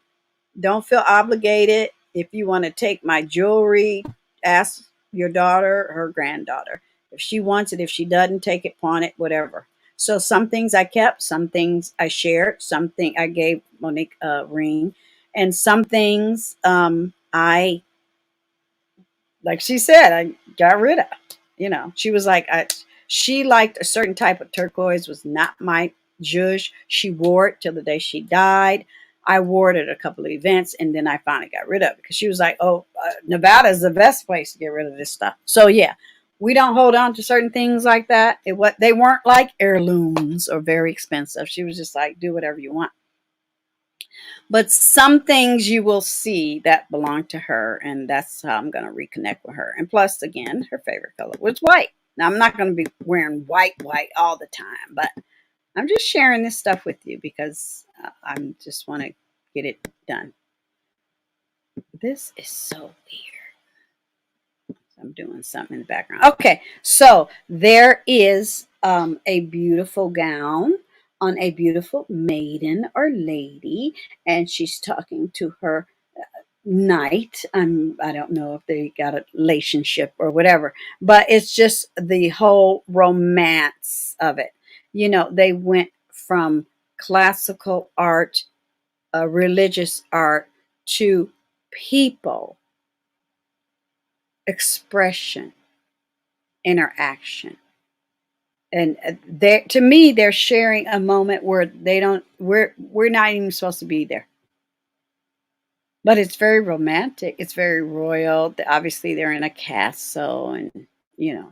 Don't feel obligated. If you want to take my jewelry, ask your daughter, her granddaughter. If she wants it, if she doesn't, take it, pawn it, whatever. So some things I kept, some things I shared, something I gave Monique a ring, and some things I, like she said, I got rid of. You know, she was like, she liked a certain type of turquoise, was not my zhuzh. She wore it till the day she died. I wore it at a couple of events, and then I finally got rid of it because she was like, oh, Nevada is the best place to get rid of this stuff. So yeah, we don't hold on to certain things like that. They weren't like heirlooms or very expensive. She was just like, do whatever you want. But some things you will see that belong to her, and that's how I'm going to reconnect with her. And plus, again, her favorite color was white. Now, I'm not going to be wearing white all the time, but I'm just sharing this stuff with you because I just want to get it done. This is so weird. I'm doing something in the background. Okay, so there is a beautiful gown on a beautiful maiden or lady, and she's talking to her knight. I don't know if they got a relationship or whatever, but it's just the whole romance of it. You know, they went from classical art, religious art, to people, expression, interaction. And they, to me, they're sharing a moment where we're not even supposed to be there. But it's very romantic. It's very royal. Obviously, they're in a castle, and you know,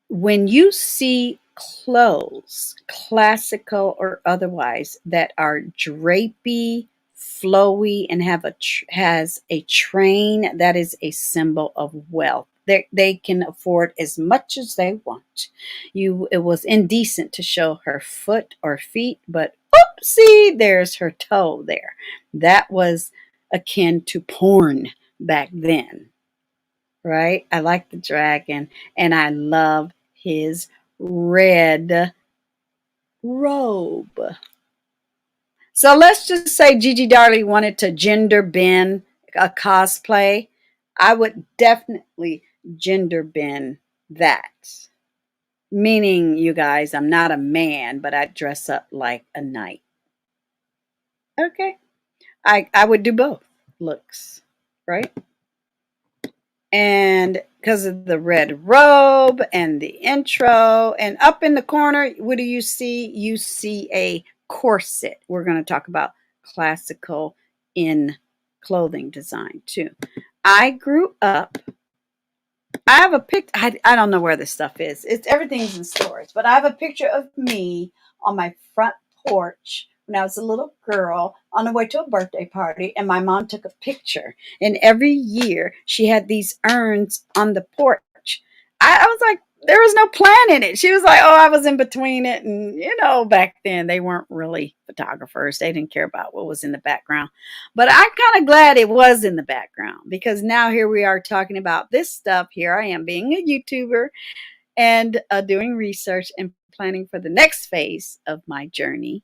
when you see clothes, classical or otherwise, that are drapey, flowy, and has a train, that is a symbol of wealth. They can afford as much as they want. It was indecent to show her foot or feet, but oopsie, there's her toe there. That was akin to porn back then, right? I like the dragon, and I love his red robe. So let's just say Gigi Darley wanted to gender bend a cosplay. I would definitely gender bend that. Meaning, you guys, I'm not a man, but I dress up like a knight. Okay. I would do both looks, right? And because of the red robe and the intro, and up in the corner, what do you see? You see a corset. We're going to talk about classical in clothing design too. I grew up, I have a pic. I don't know where this stuff is. Everything's in stores, but I have a picture of me on my front porch when I was a little girl on the way to a birthday party, and my mom took a picture. And every year she had these urns on the porch. I was like, there was no plan in it. She was like, oh, I was in between it. And, back then they weren't really photographers. They didn't care about what was in the background. But I'm kind of glad it was in the background, because now here we are talking about this stuff. Here I am being a YouTuber and doing research and planning for the next phase of my journey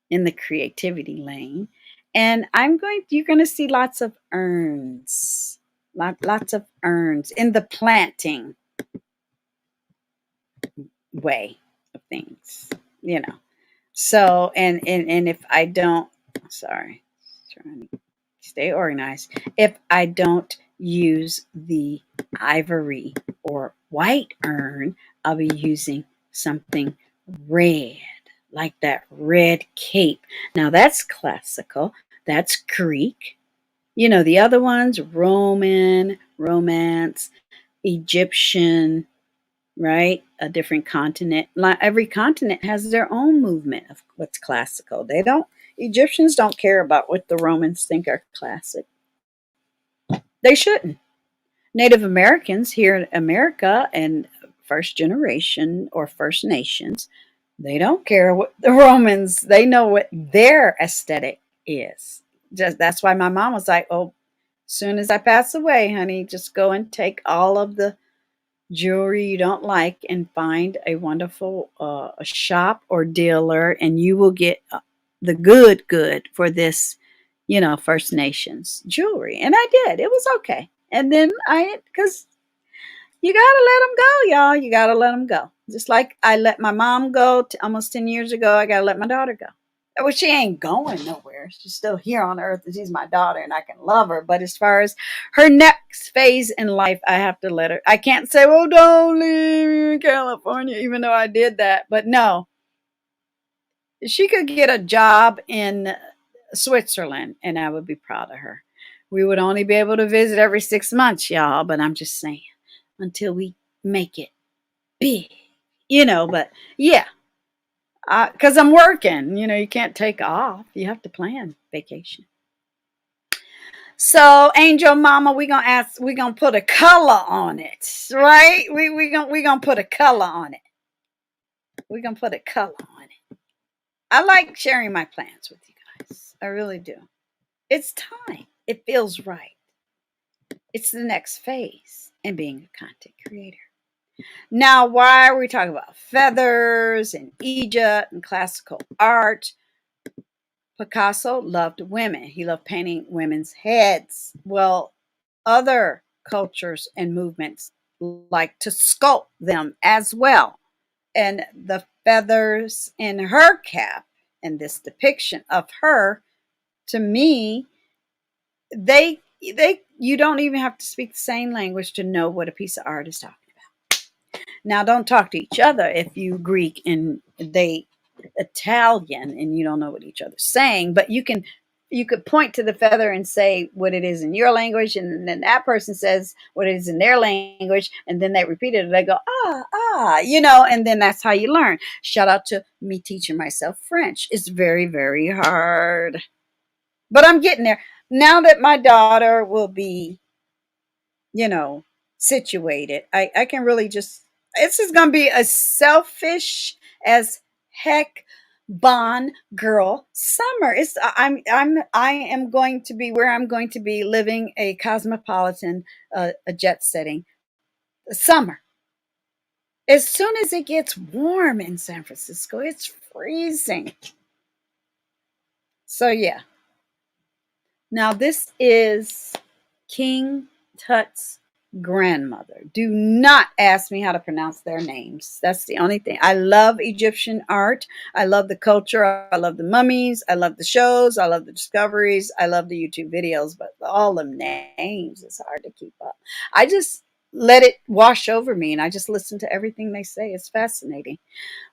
in the creativity lane. And you're going to see lots of urns, lots of urns in the planting way of things, So, and if I don't, sorry, trying to stay organized. If I don't use the ivory or white urn, I'll be using something red, like that red cape. Now that's classical. That's Greek. The other ones, Roman, Romance, Egyptian, right? A different continent. Every continent has their own movement of what's classical. Egyptians don't care about what the Romans think are classic. They shouldn't. Native Americans here in America and first generation or First Nations, they don't care what the Romans, they know what their aesthetic is. That's why my mom was like, oh, soon as I pass away, honey, just go and take all of the jewelry you don't like and find a wonderful shop or dealer, and you will get the good for this, First Nations jewelry. And I did. It was okay. And then because you got to let them go, y'all. You got to let them go. Just like I let my mom go almost 10 years ago, I got to let my daughter go. Well, she ain't going nowhere. She's still here on earth, and she's my daughter, and I can love her. But as far as her next phase in life, I have to let her. I can't say, well, don't leave in California, even though I did that. But no, she could get a job in Switzerland, and I would be proud of her. We would only be able to visit every 6 months, y'all. But I'm just saying, until we make it big, But yeah. Because I'm working, you can't take off. You have to plan vacation. So, Angel Mama, we're gonna put a color on it, right? We gonna put a color on it. We're gonna put a color on it. I like sharing my plans with you guys. I really do. It's time. It feels right. It's the next phase in being a content creator. Now, why are we talking about feathers and Egypt and classical art? Picasso loved women. He loved painting women's heads. Well, other cultures and movements like to sculpt them as well. And the feathers in her cap and this depiction of her, to me, they you don't even have to speak the same language to know what a piece of art is talking about. Now, don't talk to each other if you Greek and they Italian and you don't know what each other's saying, but you could point to the feather and say what it is in your language, and then that person says what it is in their language, and then they repeat it and they go, and then that's how you learn. Shout out to me teaching myself French. It's very, very hard, but I'm getting there. Now that my daughter will be, situated. I can really just, this is going to be a selfish as heck Bond girl summer. I am going to be where I'm going to be living a cosmopolitan, a jet setting summer. As soon as it gets warm in San Francisco, it's freezing. So yeah. Now this is King Tut's grandmother. Do not ask me how to pronounce their names. That's the only thing. I love Egyptian art. I love the culture. I love the mummies. I love the shows. I love the discoveries. I love the YouTube videos, but all the names is hard to keep up. I just let it wash over me and I just listen to everything they say. It's fascinating.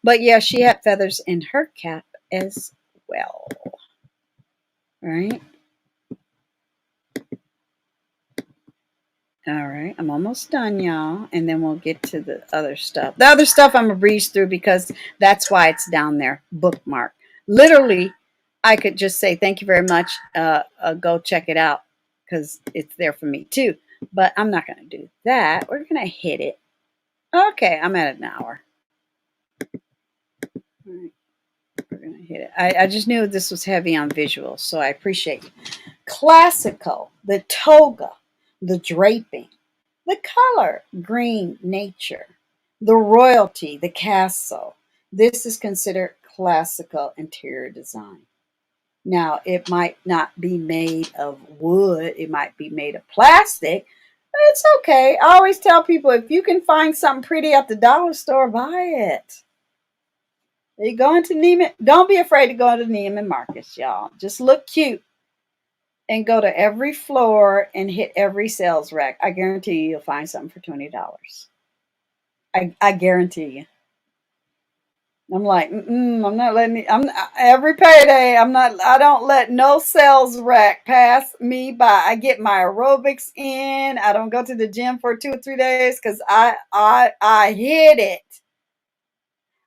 But yeah, she had feathers in her cap as well. Right? All right, I'm almost done, y'all. And then we'll get to the other stuff. The other stuff I'm going to breeze through because that's why it's down there, bookmark. Literally, I could just say thank you very much. Go check it out because it's there for me too. But I'm not going to do that. We're going to hit it. Okay, I'm at an hour. All right, we're going to hit it. I just knew this was heavy on visuals, so I appreciate it. Classical, the toga, the draping. The color, green, nature. The royalty, the castle. This is considered classical interior design. Now, it might not be made of wood. It might be made of plastic. But it's okay. I always tell people, if you can find something pretty at the dollar store, buy it. You go into Neiman. Don't be afraid to go into Neiman Marcus, y'all. Just look cute. And go to every floor and hit every sales rack. I guarantee you'll find something for $20. I guarantee you. I'm like, I'm not letting me. Every payday. I don't let no sales rack pass me by. I get my aerobics in. I don't go to the gym for 2 or 3 days because I hit it.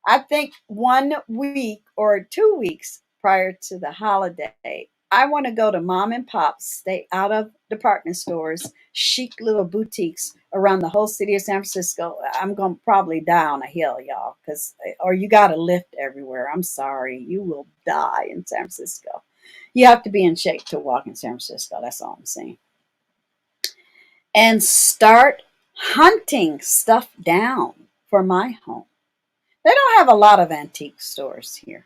I think 1 week or 2 weeks prior to the holiday, I want to go to mom and pop, stay out of department stores, chic little boutiques around the whole city of San Francisco. I'm going to probably die on a hill, y'all, or you got to lift everywhere. I'm sorry. You will die in San Francisco. You have to be in shape to walk in San Francisco. That's all I'm saying. And start hunting stuff down for my home. They don't have a lot of antique stores here.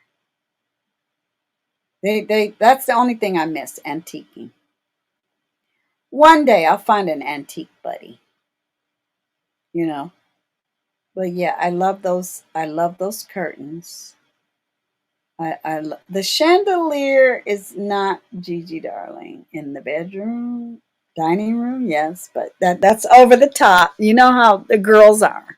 That's the only thing I miss, antiquing. One day I'll find an antique buddy, you know. But yeah, I love those curtains. The chandelier is not Gigi Darling in the bedroom, dining room, yes, but that's over the top. You know how the girls are.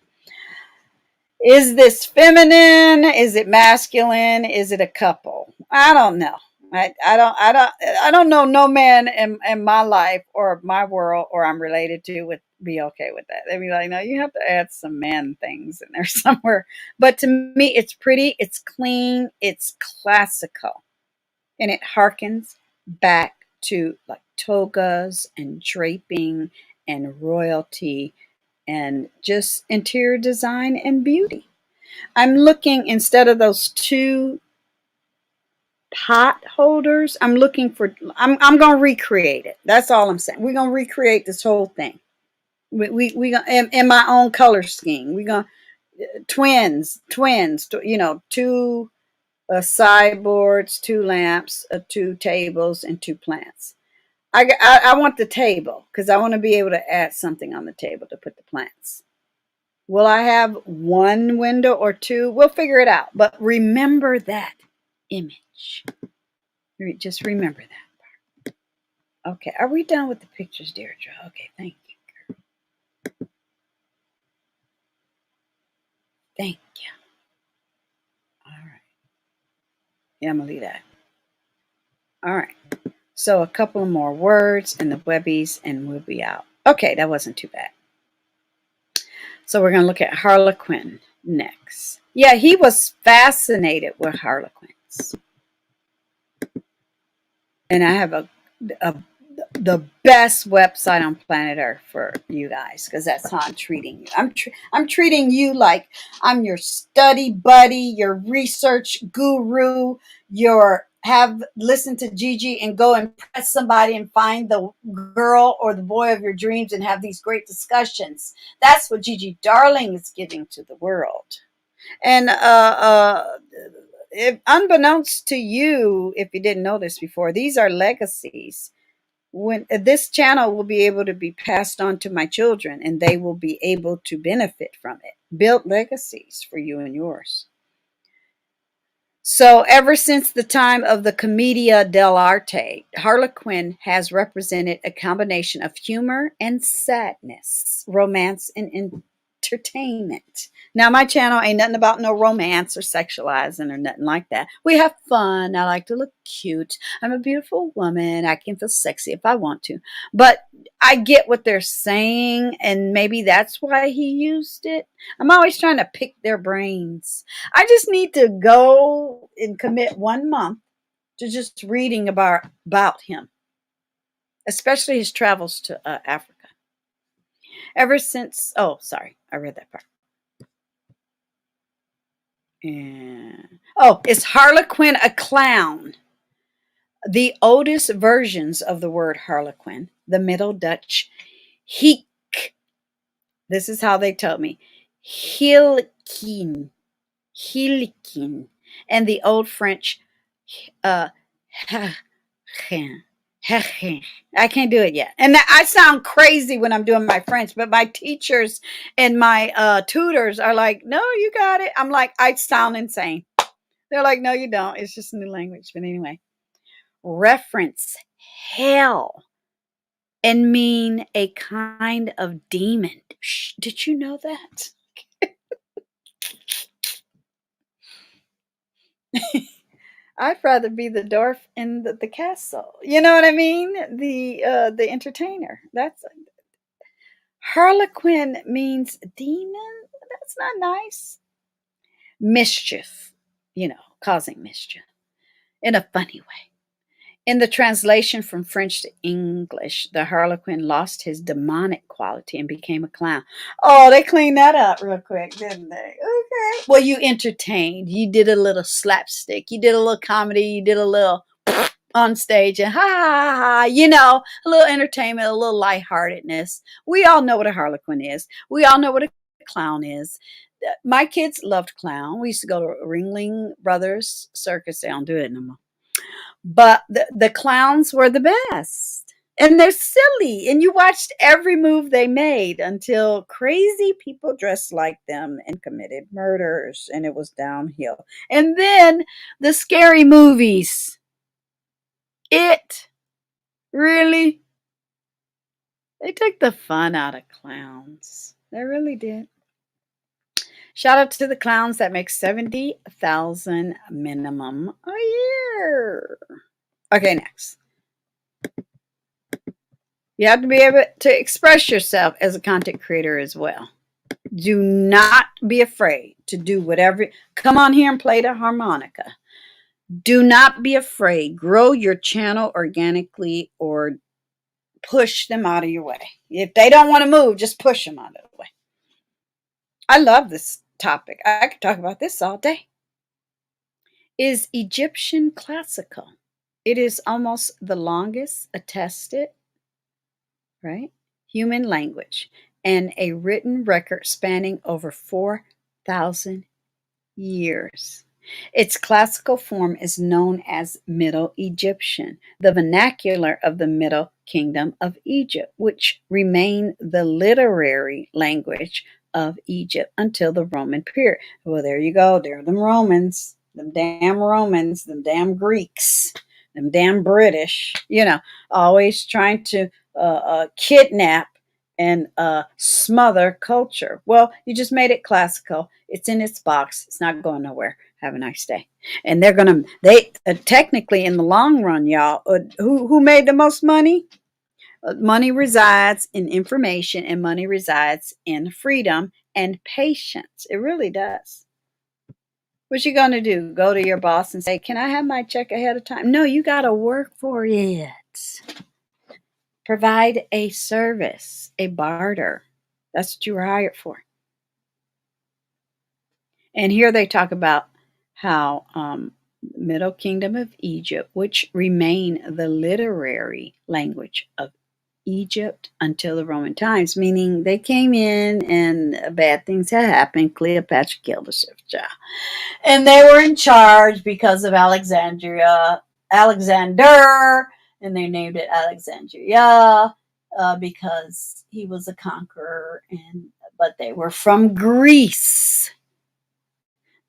Is this feminine? Is it masculine? Is it a couple? I don't know. I don't know no man in my life or my world or I'm related to would be okay with that. They'd be like, no, you have to add some man things in there somewhere. But to me, it's pretty, it's clean, it's classical. And it harkens back to like togas and draping and royalty and just interior design and beauty. I'm looking, instead of those 2 pot holders, I'm looking for, I'm going to recreate it. That's all I'm saying. We're going to recreate this whole thing. We in my own color scheme. We're going to twins, 2 sideboards, 2 lamps, 2 tables, and 2 plants. I want the table because I want to be able to add something on the table to put the plants. Will I have 1 window or 2? We'll figure it out. But remember that image. Just remember that part. Okay, are we done with the pictures, Deirdre? Okay, thank you, girl. Thank you. All right. Yeah, I'm going to leave that. All right. So a couple more words and the webbies and we'll be out. Okay, that wasn't too bad. So we're going to look at Harlequin next. Yeah, he was fascinated with Harlequins. And I have the best website on planet Earth for you guys, because that's how I'm treating you. I'm treating you like I'm your study buddy, your research guru, your have listen to Gigi and go impress somebody and find the girl or the boy of your dreams and have these great discussions. That's what Gigi Darling is giving to the world. And if, unbeknownst to you, if you didn't know this before, these are legacies. When this channel will be able to be passed on to my children, and they will be able to benefit from it, build legacies for you and yours. So ever since the time of the Commedia dell'arte, Harlequin has represented a combination of humor and sadness, romance and entertainment. Now, my channel ain't nothing about no romance or sexualizing or nothing like that. We have fun. I like to look cute. I'm a beautiful woman. I can feel sexy if I want to. But I get what they're saying, and maybe that's why he used it. I'm always trying to pick their brains. I just need to go and commit 1 month to just reading about him, especially his travels to Africa. Ever since, oh, sorry, I read that part. And, oh, is Harlequin a clown? The oldest versions of the word Harlequin, the Middle Dutch hiek, this is how they told me, Hilkin, and the Old French uh, I can't do it yet. And I sound crazy when I'm doing my French, but my teachers and my tutors are like, no, you got it. I'm like, I sound insane. They're like, no, you don't. It's just a new language. But anyway, reference hell and mean a kind of demon. Shh, did you know that? I'd rather be the dwarf in the castle. You know what I mean? The entertainer. That's Harlequin means demon. That's not nice. Mischief, causing mischief in a funny way. In the translation from French to English, the Harlequin lost his demonic quality and became a clown. Oh, they cleaned that up real quick, didn't they? Okay. Well, you entertained. You did a little slapstick. You did a little comedy. You did a little on stage and ha ha ha, a little entertainment, a little lightheartedness. We all know what a Harlequin is. We all know what a clown is. My kids loved clown. We used to go to Ringling Brothers Circus. They don't do it no more. But the clowns were the best. And they're silly. And you watched every move they made until crazy people dressed like them and committed murders. And it was downhill. And then the scary movies. It really, they took the fun out of clowns. They really did. Shout out to the clowns that make $70,000 minimum a year. Okay, next. You have to be able to express yourself as a content creator as well. Do not be afraid to do whatever. Come on here and play the harmonica. Do not be afraid. Grow your channel organically or push them out of your way. If they don't want to move, just push them out of the way. I love this topic. I could talk about this all day. Is Egyptian classical? It is almost the longest attested, right, human language and a written record spanning over 4,000 years. Its classical form is known as Middle Egyptian, the vernacular of the Middle Kingdom of Egypt, which remained the literary language of Egypt until the Roman period. Well, there you go. There are them Romans, them damn Romans, them damn Greeks, them damn British, always trying to kidnap and smother culture. Well, you just made it classical. It's in its box. It's not going nowhere. Have a nice day. And they technically in the long run, y'all, who made the most money? Money resides in information, and money resides in freedom and patience. It really does. What you going to do? Go to your boss and say, can I have my check ahead of time? No, you got to work for it. Provide a service, a barter. That's what you were hired for. And here they talk about how Middle Kingdom of Egypt, which remained the literary language of Egypt until the Roman times, meaning they came in and bad things had happened. Cleopatra killed the child. And they were in charge because of Alexander, and they named it Alexandria because he was a conqueror. But they were from Greece,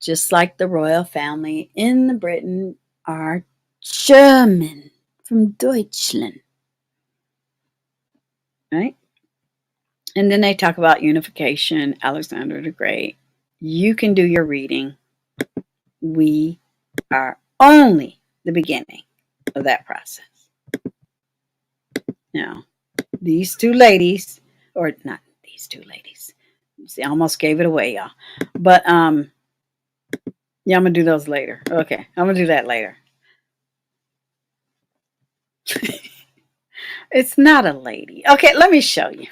just like the royal family in Britain are German, from Deutschland, right? And then they talk about unification, Alexander the Great. You can do your reading. We are only the beginning of that process. Now, these two ladies, or not these two ladies, see, I almost gave it away, y'all. But yeah, I'm gonna do those later. Okay, I'm gonna do that later. It's not a lady. Okay, let me show you.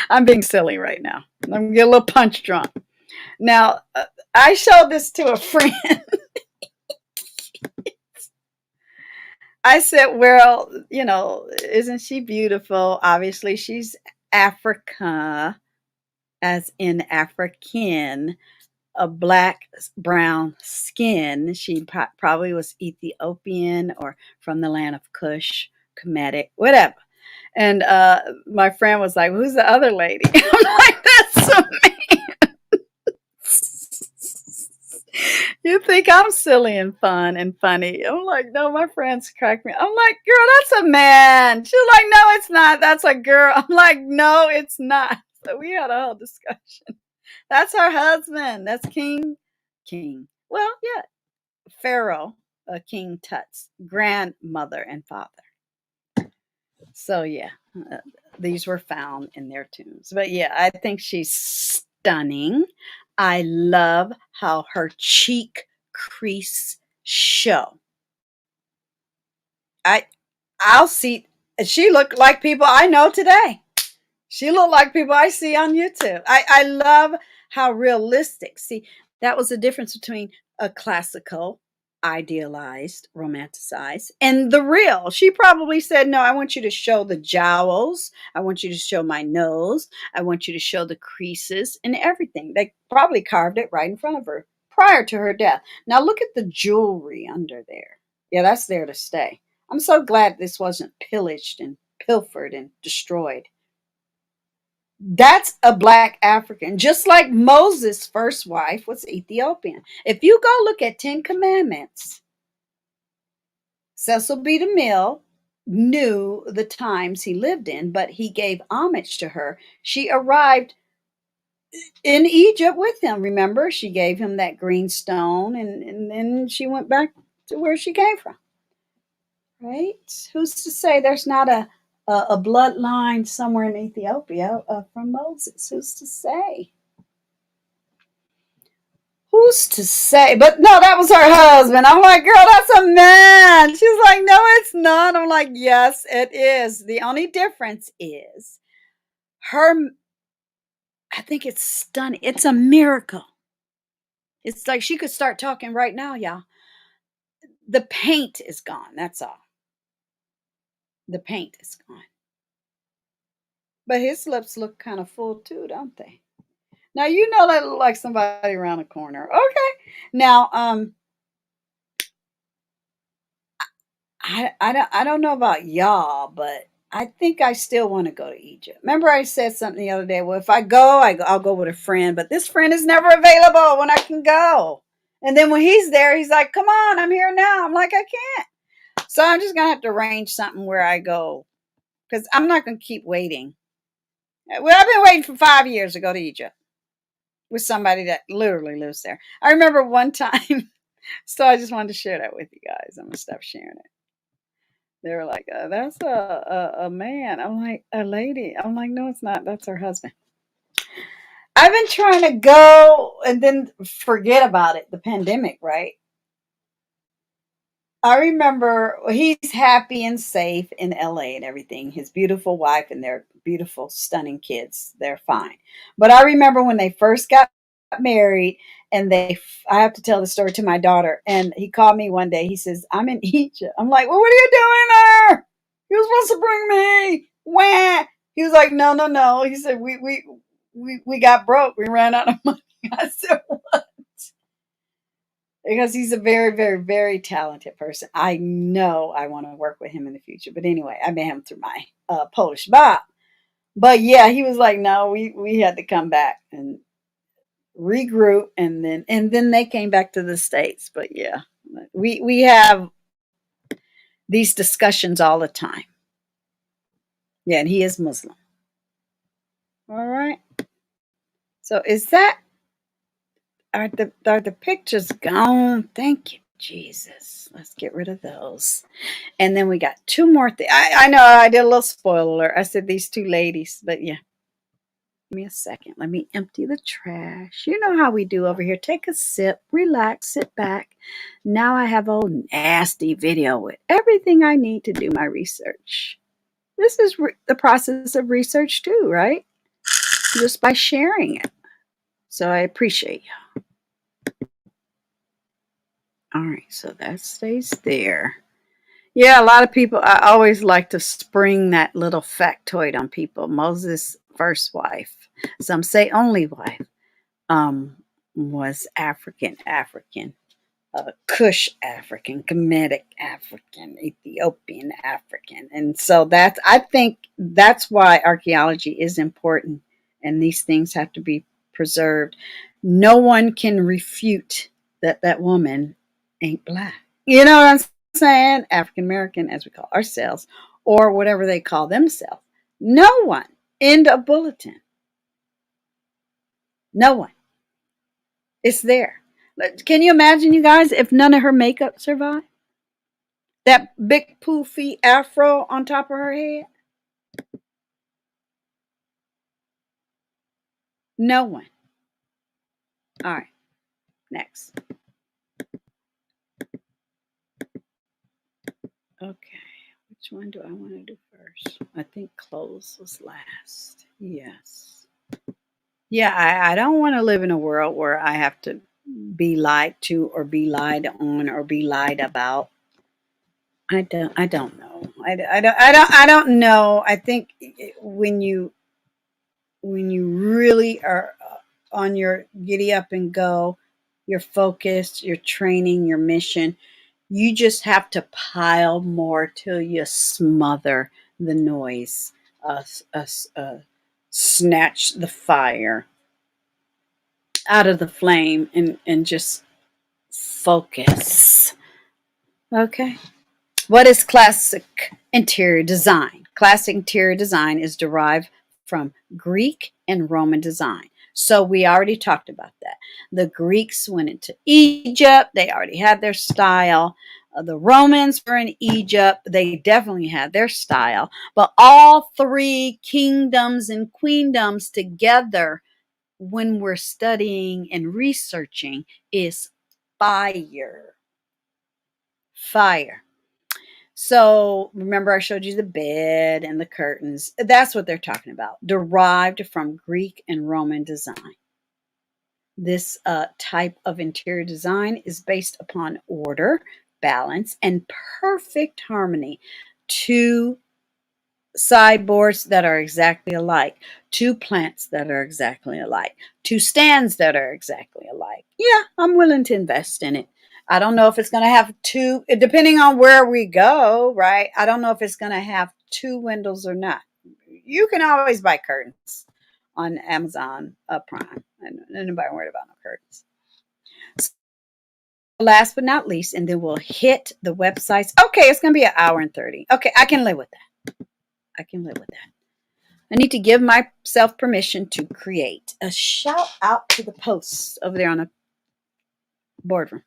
I'm being silly right now. I'm gonna get a little punch drunk. Now, I showed this to a friend. I said, well, isn't she beautiful? Obviously, she's Africa, as in African, a black brown skin. She probably was Ethiopian or from the land of Kush, Kemetic, whatever. And my friend was like, who's the other lady? I'm like, that's a man. You think I'm silly and fun and funny. I'm like, no, my friends crack me. I'm like, girl, that's a man. She's like, no, it's not. That's a girl. I'm like, no, it's not. So we had a whole discussion. That's her husband. That's King. Well, yeah, Pharaoh, King Tut's grandmother and father. So yeah, these were found in their tombs. But yeah, I think she's stunning. I love how her cheek crease show. I'll see. She looked like people I know today. She looked like people I see on YouTube. I love how realistic. See, that was the difference between a classical, idealized, romanticized, and the real. She probably said, no, I want you to show the jowls. I want you to show my nose. I want you to show the creases and everything. They probably carved it right in front of her prior to her death. Now look at the jewelry under there. Yeah, that's there to stay. I'm so glad this wasn't pillaged and pilfered and destroyed. That's a black African, just like Moses' first wife was Ethiopian. If you go look at 10 Commandments, Cecil B. DeMille knew the times he lived in, but he gave homage to her. She arrived in Egypt with him. Remember, she gave him that green stone, and then she went back to where she came from. Right? Who's to say there's not a bloodline somewhere in Ethiopia from Moses? Who's to say? Who's to say? But no, that was her husband. I'm like, girl, that's a man. She's like, no, it's not. I'm like, yes, it is. The only difference is her. I think it's stunning. It's a miracle. It's like she could start talking right now, y'all. The paint is gone. That's all. The paint is gone. But his lips look kind of full too, don't they? Now you know that look like somebody around the corner. Okay. Now, I don't know about y'all, but I think I still want to go to Egypt. Remember, I said something the other day. Well, if I go, I'll go with a friend, but this friend is never available when I can go. And then when he's there, he's like, "Come on, I'm here now." I'm like, "I can't." So I'm just gonna have to arrange something where I go because I'm not gonna keep waiting. Well, I've been waiting for 5 years to go to Egypt with somebody that literally lives there. I remember one time, so I just wanted to share that with you guys. I'm gonna stop sharing it. They were like, "That's a man." I'm like, "A lady." I'm like, "No, it's not. That's her husband." I've been trying to go and then forget about it. The pandemic, right? I remember he's happy and safe in LA and everything. His beautiful wife and their beautiful, stunning kids. They're fine. But I remember when they first got married and I have to tell the story to my daughter. And he called me one day. He says, I'm in Egypt. I'm like, well, what are you doing there? You were supposed to bring me. Wah. He was like, no, no, no. He said, we got broke. We ran out of money. I said, because he's a very, very, very talented person. I know I want to work with him in the future. But anyway, I met him through my Polish Bob. But yeah, he was like, no, we had to come back and regroup, and then they came back to the States. But yeah, we have these discussions all the time. Yeah, and he is Muslim. All right. So are the pictures gone? Thank you, Jesus. Let's get rid of those. And then we got two more things. I know I did a little spoiler. I said these two ladies, but yeah. Give me a second. Let me empty the trash. You know how we do over here. Take a sip, relax, sit back. Now I have a nasty video with everything I need to do my research. This is the process of research too, right? Just by sharing it. So I appreciate you. All right, so that stays there. Yeah, a lot of people, I always like to spring that little factoid on people. Moses' first wife, some say only wife, um, was African, Kush African, Kemetic African, Ethiopian African. And so I think that's why archaeology is important and these things have to be preserved. No one can refute that woman ain't black. You know what I'm saying? African American, as we call ourselves, or whatever they call themselves. No one. End of bulletin. No one. It's there. Can you imagine, you guys, if none of her makeup survived? That big poofy afro on top of her head? No one. All right, next. Okay, which one do I want to do first? I think clothes was last. Yes. Yeah, I don't want to live in a world where I have to be lied to or be lied on or be lied about. I don't know. I don't know. I think when you really are on your giddy up and go, your focus, your training, your mission, you just have to pile more till you smother the noise, uh, uh, uh, snatch the fire out of the flame, and just focus. Okay. What is classic interior design? Classic interior design is derived from Greek and Roman design. So we already talked about that. The Greeks went into Egypt. They already had their style. The Romans were in Egypt. They definitely had their style. But all three kingdoms and queendoms together, when we're studying and researching, is fire. Fire. So remember, I showed you the bed and the curtains. That's what they're talking about, derived from Greek and Roman design. This type of interior design is based upon order, balance, and perfect harmony. Two sideboards that are exactly alike, two plants that are exactly alike, two stands that are exactly alike. Yeah, I'm willing to invest in it. I don't know if it's going to have two, depending on where we go, right? I don't know if it's going to have two windows or not. You can always buy curtains on Amazon Prime. And nobody worried about no curtains. So last but not least, and then we'll hit the websites. Okay, it's going to be an hour and 30. Okay, I can live with that. I can live with that. I need to give myself permission to create a shout out to the posts over there on the boardroom.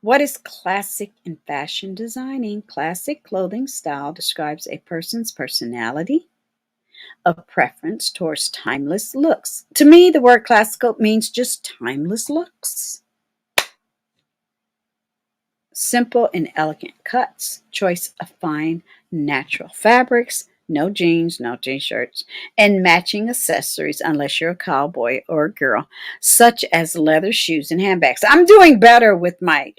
What is classic in fashion designing? Classic clothing style describes a person's personality, a preference towards timeless looks. To me, the word classical means just timeless looks. simple and elegant cuts, choice of fine natural fabrics, no jeans, no t-shirts, and matching accessories unless you're a cowboy or a girl, such as leather shoes and handbags. I'm doing better with my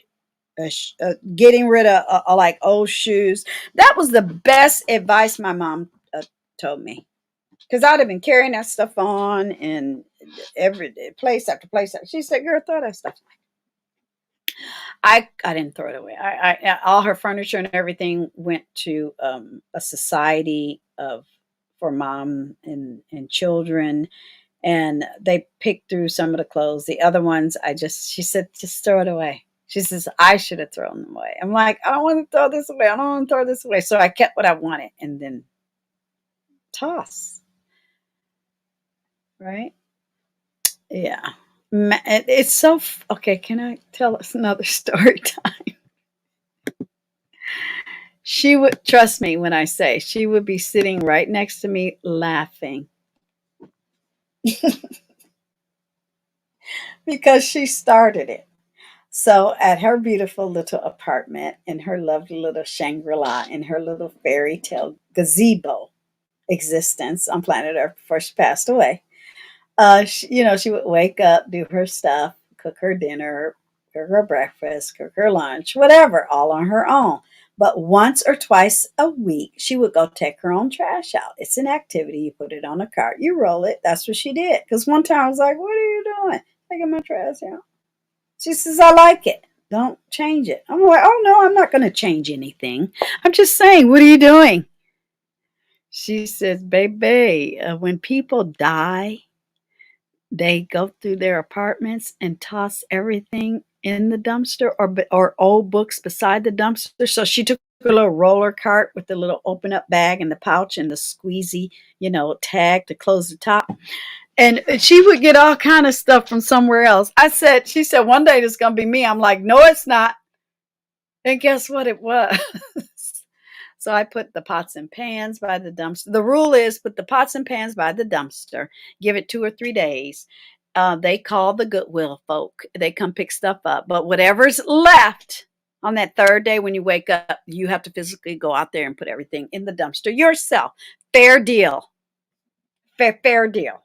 getting rid of like old shoes. That was the best advice my mom told me, because I'd have been carrying that stuff on in every place after place. She said, "Girl, throw that stuff." I didn't throw it away. All her furniture and everything went to a society of for mom and children, and they picked through some of the clothes. The other ones, she said, just throw it away. She says, I should have thrown them away. I'm like, I don't want to throw this away. I don't want to throw this away. So I kept what I wanted and then toss. Right? Yeah. It's so okay. Can I tell us another story time? She would trust me when I say she would be sitting right next to me laughing because she started it. So at her beautiful little apartment in her lovely little Shangri-La in her little fairy tale gazebo existence on planet Earth before she passed away, she would wake up, do her stuff, cook her dinner, cook her breakfast, cook her lunch, whatever, all on her own. But once or twice a week, she would go take her own trash out. It's an activity. You put it on a cart, you roll it. That's what she did. Because one time I was like, what are you doing? Taking my trash out. She says, I like it. Don't change it. I'm like, oh no, I'm not going to change anything. I'm just saying, what are you doing? She says, baby, when people die, they go through their apartments and toss everything in the dumpster or old books beside the dumpster. So she took a little roller cart with the little open up bag and the pouch and the squeezy, tag to close the top. And she would get all kind of stuff from somewhere else. She said, one day it's going to be me. I'm like, no, it's not. And guess what it was? So I put the pots and pans by the dumpster. The rule is put the pots and pans by the dumpster, give it 2 or 3 days. They call the Goodwill folk. They come pick stuff up. But whatever's left on that third day when you wake up, you have to physically go out there and put everything in the dumpster yourself. Fair deal. Fair deal.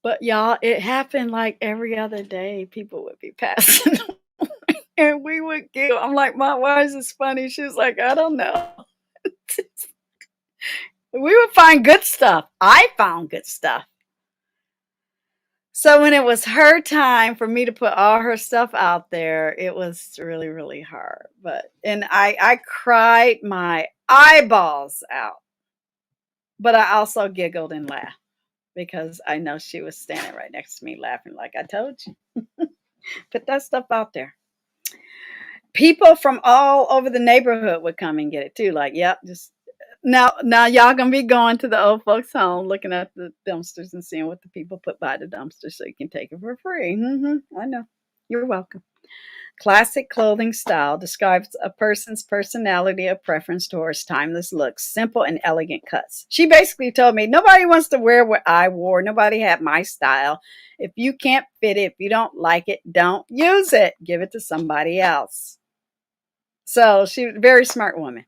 But y'all, it happened like every other day. People would be passing and we would giggle. I'm like, Mom, why is this funny? She was like, I don't know. We would find good stuff. I found good stuff. So when it was her time for me to put all her stuff out there, it was really, really hard. And I cried my eyeballs out. But I also giggled and laughed because I know she was standing right next to me laughing like I told you. Put that stuff out there. People from all over the neighborhood would come and get it too. Like, yep, just now y'all gonna be going to the old folks' home, looking at the dumpsters and seeing what the people put by the dumpster, so you can take it for free. I know. You're welcome. Classic clothing style describes a person's personality or preference towards timeless looks, simple and elegant cuts. She basically told me nobody wants to wear what I wore. Nobody had my style. If you can't fit it, if you don't like it, don't use it. Give it to somebody else. So she was a very smart woman.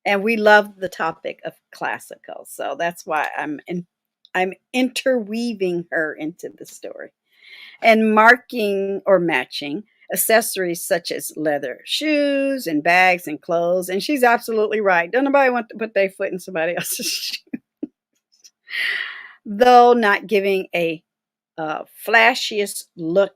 And we love the topic of classical. So that's why I'm interweaving her into the story. And marking or matching accessories such as leather shoes and bags and clothes. And she's absolutely right. Don't nobody want to put their foot in somebody else's shoe. Though not giving a flashiest look,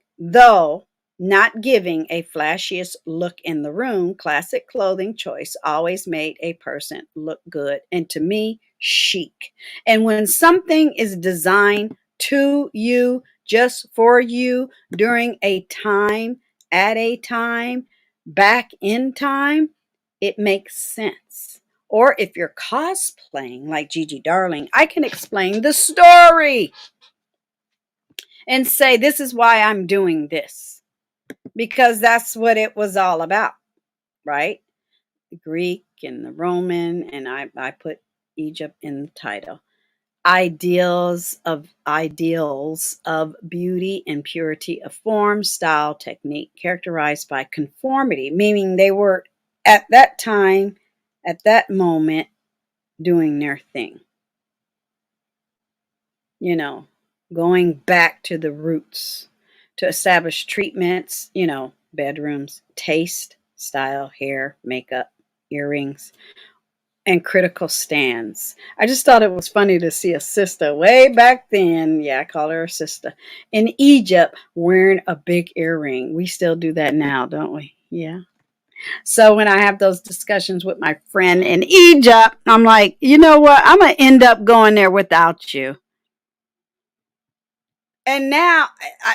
in the room, classic clothing choice always made a person look good and, to me, chic. And when something is designed to you, just for you, during a time, at a time, back in time, it makes sense. Or if you're cosplaying like Gigi Darling, I can explain the story and say, this is why I'm doing this. Because that's what it was all about, right? The Greek and the Roman, and I put Egypt in the title. ideals of beauty and purity of form, style, technique, characterized by conformity, meaning they were at that time, at that moment, doing their thing. You know, going back to the roots to establish treatments, bedrooms, taste, style, hair, makeup, earrings, and critical stands. I just thought it was funny to see a sister way back then. Yeah, I call her a sister in Egypt wearing a big earring. We still do that now, don't we? Yeah. So when I have those discussions with my friend in Egypt, I'm like, you know what? I'm going to end up going there without you. And now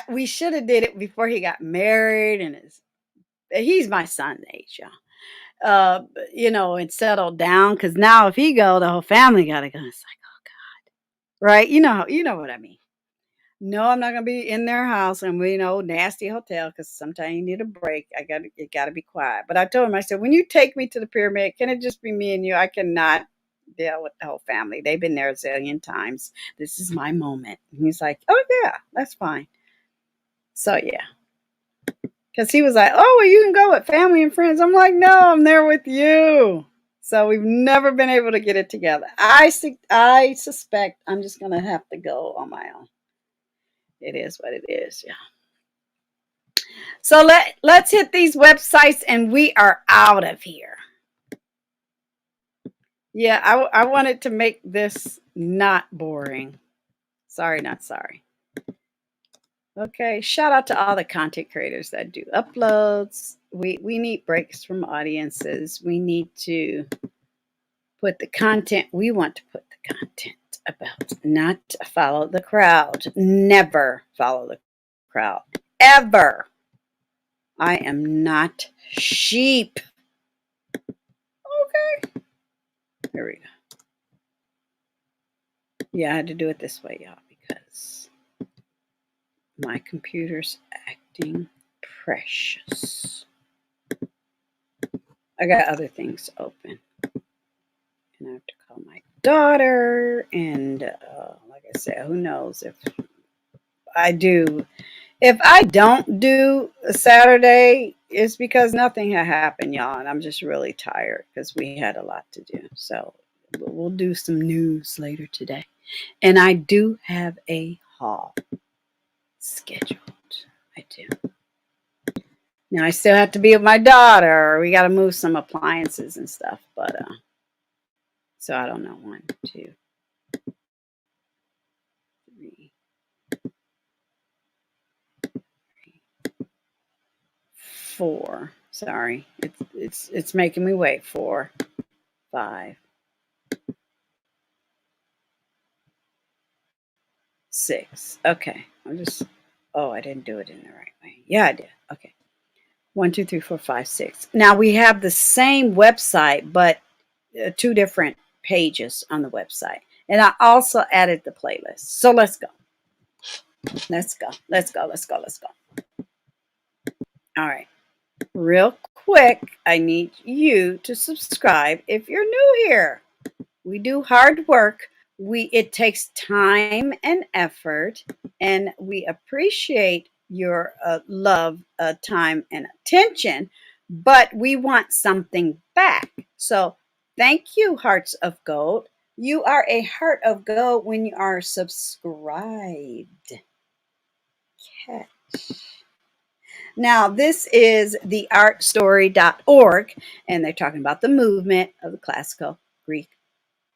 we should have did it before he got married, and he's my son's age, y'all. And settled down, because now if he go, the whole family gotta go. It's like, oh God, right? You know what I mean. No, I'm not gonna be in their house and nasty hotel, because sometimes you need a break. It gotta be quiet. But I told him, I said, when you take me to the pyramid, can it just be me and you? I cannot deal with the whole family. They've been there a zillion times. This is my moment. And he's like, oh yeah, that's fine. So yeah. Because he was like, oh, well, you can go with family and friends. I'm like, no, I'm there with you. So we've never been able to get it together. I suspect I'm just going to have to go on my own. It is what it is, yeah. So let's hit these websites and we are out of here. Yeah, I wanted to make this not boring. Sorry, not sorry. Okay, shout out to all the content creators that do uploads. We need breaks from audiences. We need to put the content we want to put the content about, not follow the crowd. Never follow the crowd. Ever. I am not sheep. Okay. Here we go. Yeah, I had to do it this way, y'all, because my computer's acting precious. I got other things open. And I have to call my daughter. And like I said, who knows if I do. If I don't do a Saturday, it's because nothing had happened, y'all. And I'm just really tired because we had a lot to do. So we'll do some news later today. And I do have a haul scheduled. I do. Now I still have to be with my daughter. We got to move some appliances and stuff. But so I don't know. 1, 2, 3, 4. Sorry, it's making me wait. 4, 5, 6. Okay, I didn't do it in the right way. Yeah, I did. Okay. 1, 2, 3, 4, 5, 6. Now we have the same website, but 2 different pages on the website. And I also added the playlist. So let's go. Let's go. All right. Real quick, I need you to subscribe if you're new here. We do hard work. It takes time and effort, and we appreciate your love, time, and attention, but we want something back. So thank you, Hearts of Gold. You are a heart of gold when you are subscribed. Catch. Now, this is the artstory.org, and they're talking about the movement of the classical Greek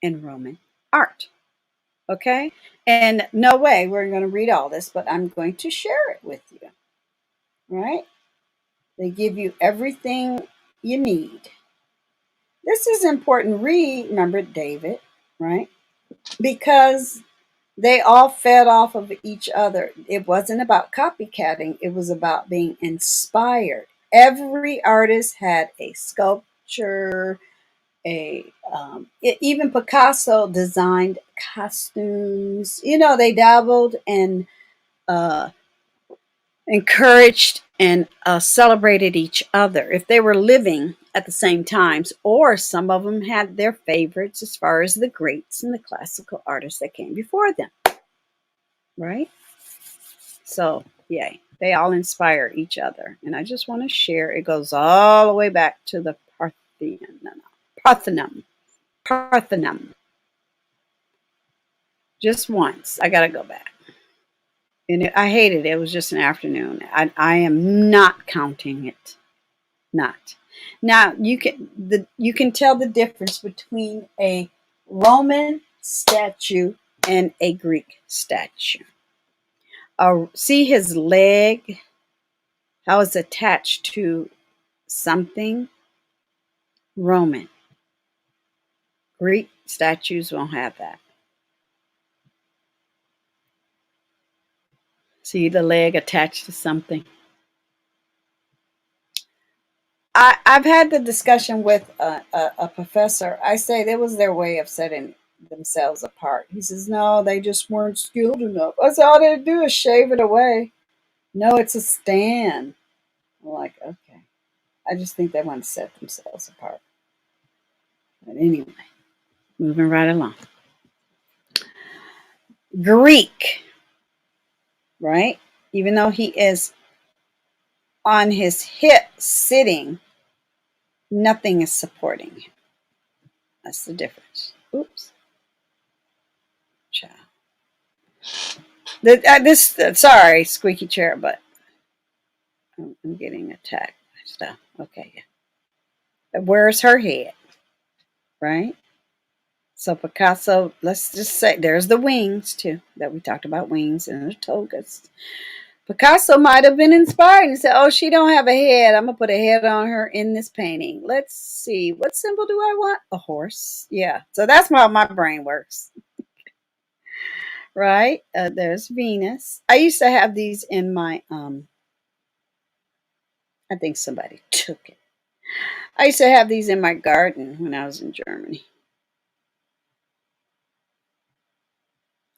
and Roman art. Okay? And no way we're going to read all this, but I'm going to share it with you. Right? They give you everything you need. This is important. Remember David, right? Because they all fed off of each other. It wasn't about copycatting. It was about being inspired. Every artist had a sculpture, even Picasso designed costumes. They dabbled and encouraged and celebrated each other. If they were living at the same times, or some of them had their favorites as far as the greats and the classical artists that came before them, right? So, yay, they all inspire each other. And I just want to share, it goes all the way back to the Parthenon. Just once. I got to go back. And I hated it. It was just an afternoon. I am not counting it. Not. Now, you can tell the difference between a Roman statue and a Greek statue. See his leg, how it's attached to something? Roman. Greek statues won't have that. See the leg attached to something? I've had the discussion with a professor. I say it was their way of setting themselves apart. He says, no, they just weren't skilled enough. I said, all they do is shave it away. No, it's a stand. I'm like, okay. I just think they want to set themselves apart. But anyway, moving right along. Greek, right? Even though he is on his hip sitting, nothing is supporting him. That's the difference. Oops. Child. Sorry, squeaky chair, but I'm getting attacked by stuff. Okay, yeah. Where's her head? Right? So Picasso, let's just say, there's the wings too, that we talked about, wings and the togas. Picasso might have been inspired and said, oh, she don't have a head. I'm going to put a head on her in this painting. Let's see. What symbol do I want? A horse. Yeah. So that's how my brain works. Right? There's Venus. I used to have these in my, I think somebody took it. I used to have these in my garden when I was in Germany.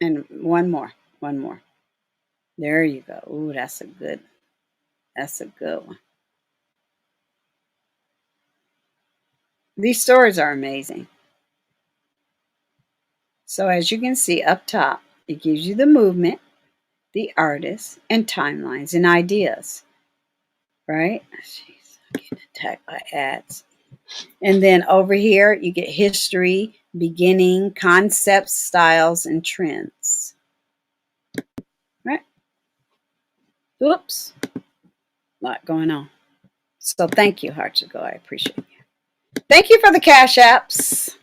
And one more. There you go. Ooh, that's a good one. These stories are amazing. So as you can see up top, it gives you the movement, the artist, and timelines and ideas. Right? Jeez, I'm getting attacked by ads. And then over here, you get history, beginning, concepts, styles, and trends. Right? Oops. A lot going on. So thank you, HUGz. I appreciate you. Thank you for the cash apps.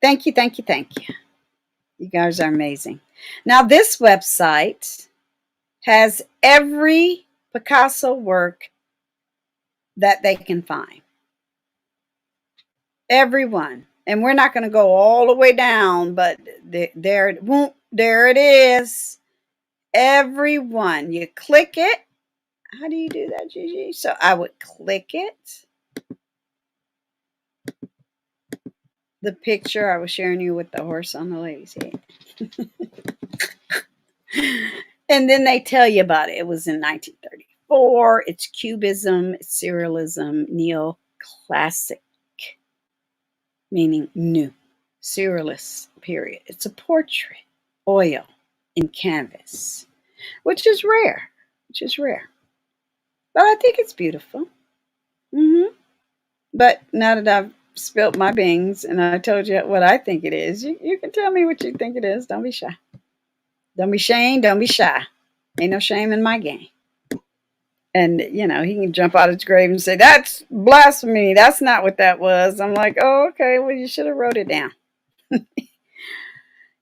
Thank you. You guys are amazing. Now, this website has every Picasso work that they can find. Everyone. And we're not going to go all the way down, but there it is. Everyone. You click it. How do you do that, Gigi? So I would click it. The picture I was sharing you with the horse on the lady's head. And then they tell you about it. It was in 1934. It's Cubism, it's Surrealism, Neoclassic, meaning new. Surrealist period. It's a portrait, oil, in canvas, which is rare. But I think it's beautiful. But now that I've spilt my beans and I told you what I think it is, you can tell me what you think it is. Don't be shy. Don't be ashamed. Don't be shy. Ain't no shame in my game. And, he can jump out of his grave and say, that's blasphemy. That's not what that was. I'm like, oh, okay. Well, you should have wrote it down.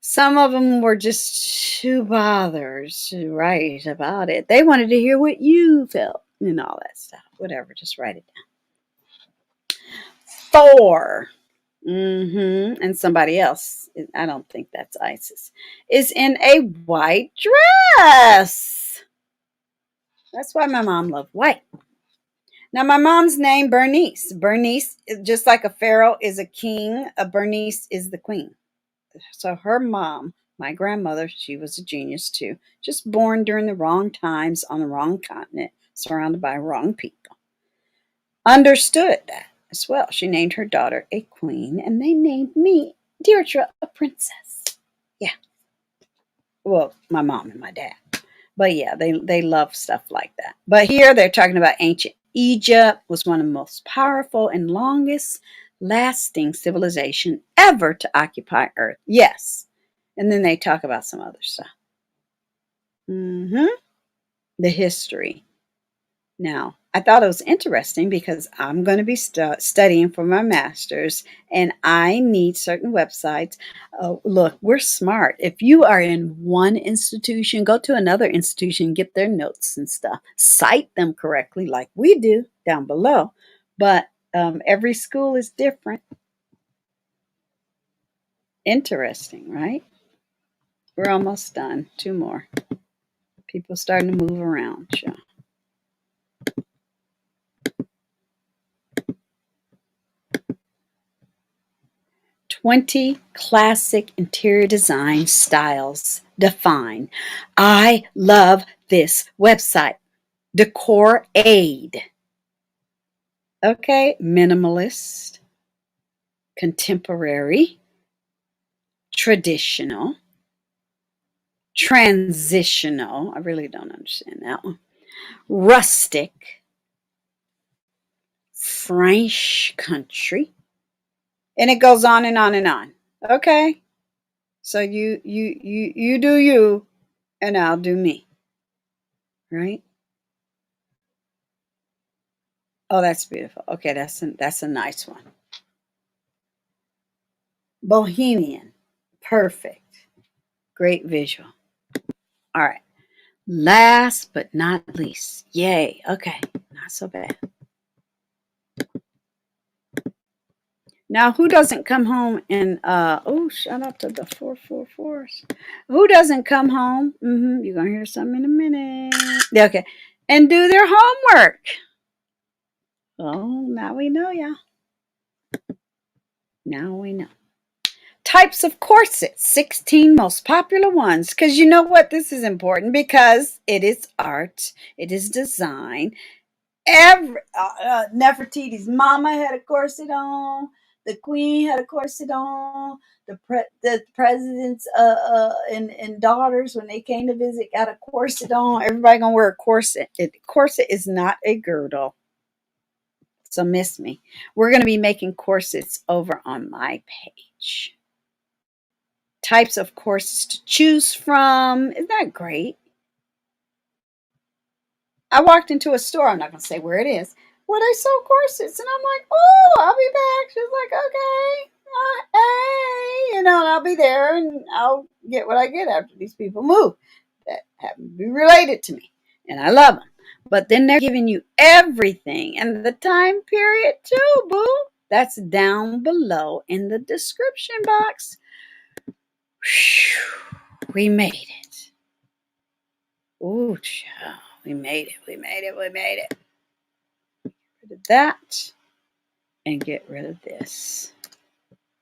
Some of them were just too bothered to write about it. They wanted to hear what you felt and all that stuff. Whatever. Just write it down. 4. And somebody else, I don't think that's Isis, is in a white dress. That's why my mom loved white. Now, my mom's name, Bernice. Bernice, just like a pharaoh is a king, a Bernice is the queen. So her mom, my grandmother, she was a genius too. Just born during the wrong times on the wrong continent, surrounded by wrong people. understood that as well. She named her daughter a queen, and they named me, Deirdre, a princess. Yeah. Well, my mom and my dad. But yeah, they love stuff like that. But here they're talking about ancient Egypt was one of the most powerful and longest lasting civilization ever to occupy Earth. Yes. And then they talk about some other stuff. The history. Now, I thought it was interesting because I'm going to be studying for my master's and I need certain websites. Look, we're smart. If you are in one institution, go to another institution, get their notes and stuff. Cite them correctly like we do down below. But every school is different. Interesting, right? We're almost done. 2 more. People starting to move around. Sure. 20 classic interior design styles define. I love this website. Decor Aid. Okay, minimalist, contemporary, traditional, transitional. I really don't understand that one. Rustic, French country, and it goes on and on and on. Okay, so you do you, and I'll do me. Right? Oh, that's beautiful. Okay, that's a nice one. Bohemian, perfect, great visual. All right. Last but not least, yay. Okay, not so bad. Now, who doesn't come home and oh, shout out to the 444s. Who doesn't come home? You're gonna hear something in a minute. Okay, and do their homework. Oh, now we know, yeah. Now we know. Types of corsets, 16 most popular ones. Because you know what? This is important because it is art, it is design. Nefertiti's mama had a corset on. The queen had a corset on. The presidents and daughters, when they came to visit, got a corset on. Everybody gonna wear a corset. Corset is not a girdle. So miss me. We're gonna be making corsets over on my page. Types of corsets to choose from. Isn't that great? I walked into a store, I'm not going to say where it is, where they sell corsets. And I'm like, oh, I'll be back. She was like, okay, hey, and I'll be there and I'll get what I get after these people move that happen to be related to me. And I love them. But then they're giving you everything and the time period too, boo. That's down below in the description box. Whew, we made it. Ooh, child. We made it. We made it. We made it. Get rid of that and get rid of this.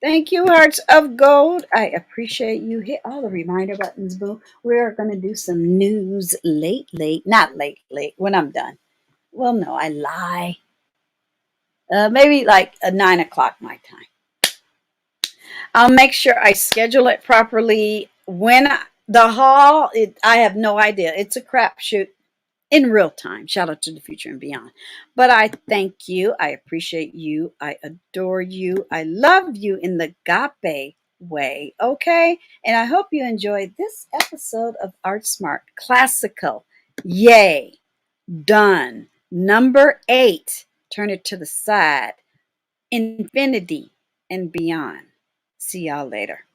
Thank you, Hearts of Gold. I appreciate you. Hit all the reminder buttons, boo. We're going to do some news late. Not late, when I'm done. Well, no, I lie. Maybe like 9 o'clock my time. I'll make sure I schedule it properly. When the haul, I have no idea. It's a crapshoot. In real time. Shout out to the future and beyond. But I thank you. I appreciate you. I adore you. I love you in the agape way. Okay? And I hope you enjoyed this episode of Art Smart Classical. Yay. Done. Number 8. Turn it to the side. Infinity and beyond. See y'all later.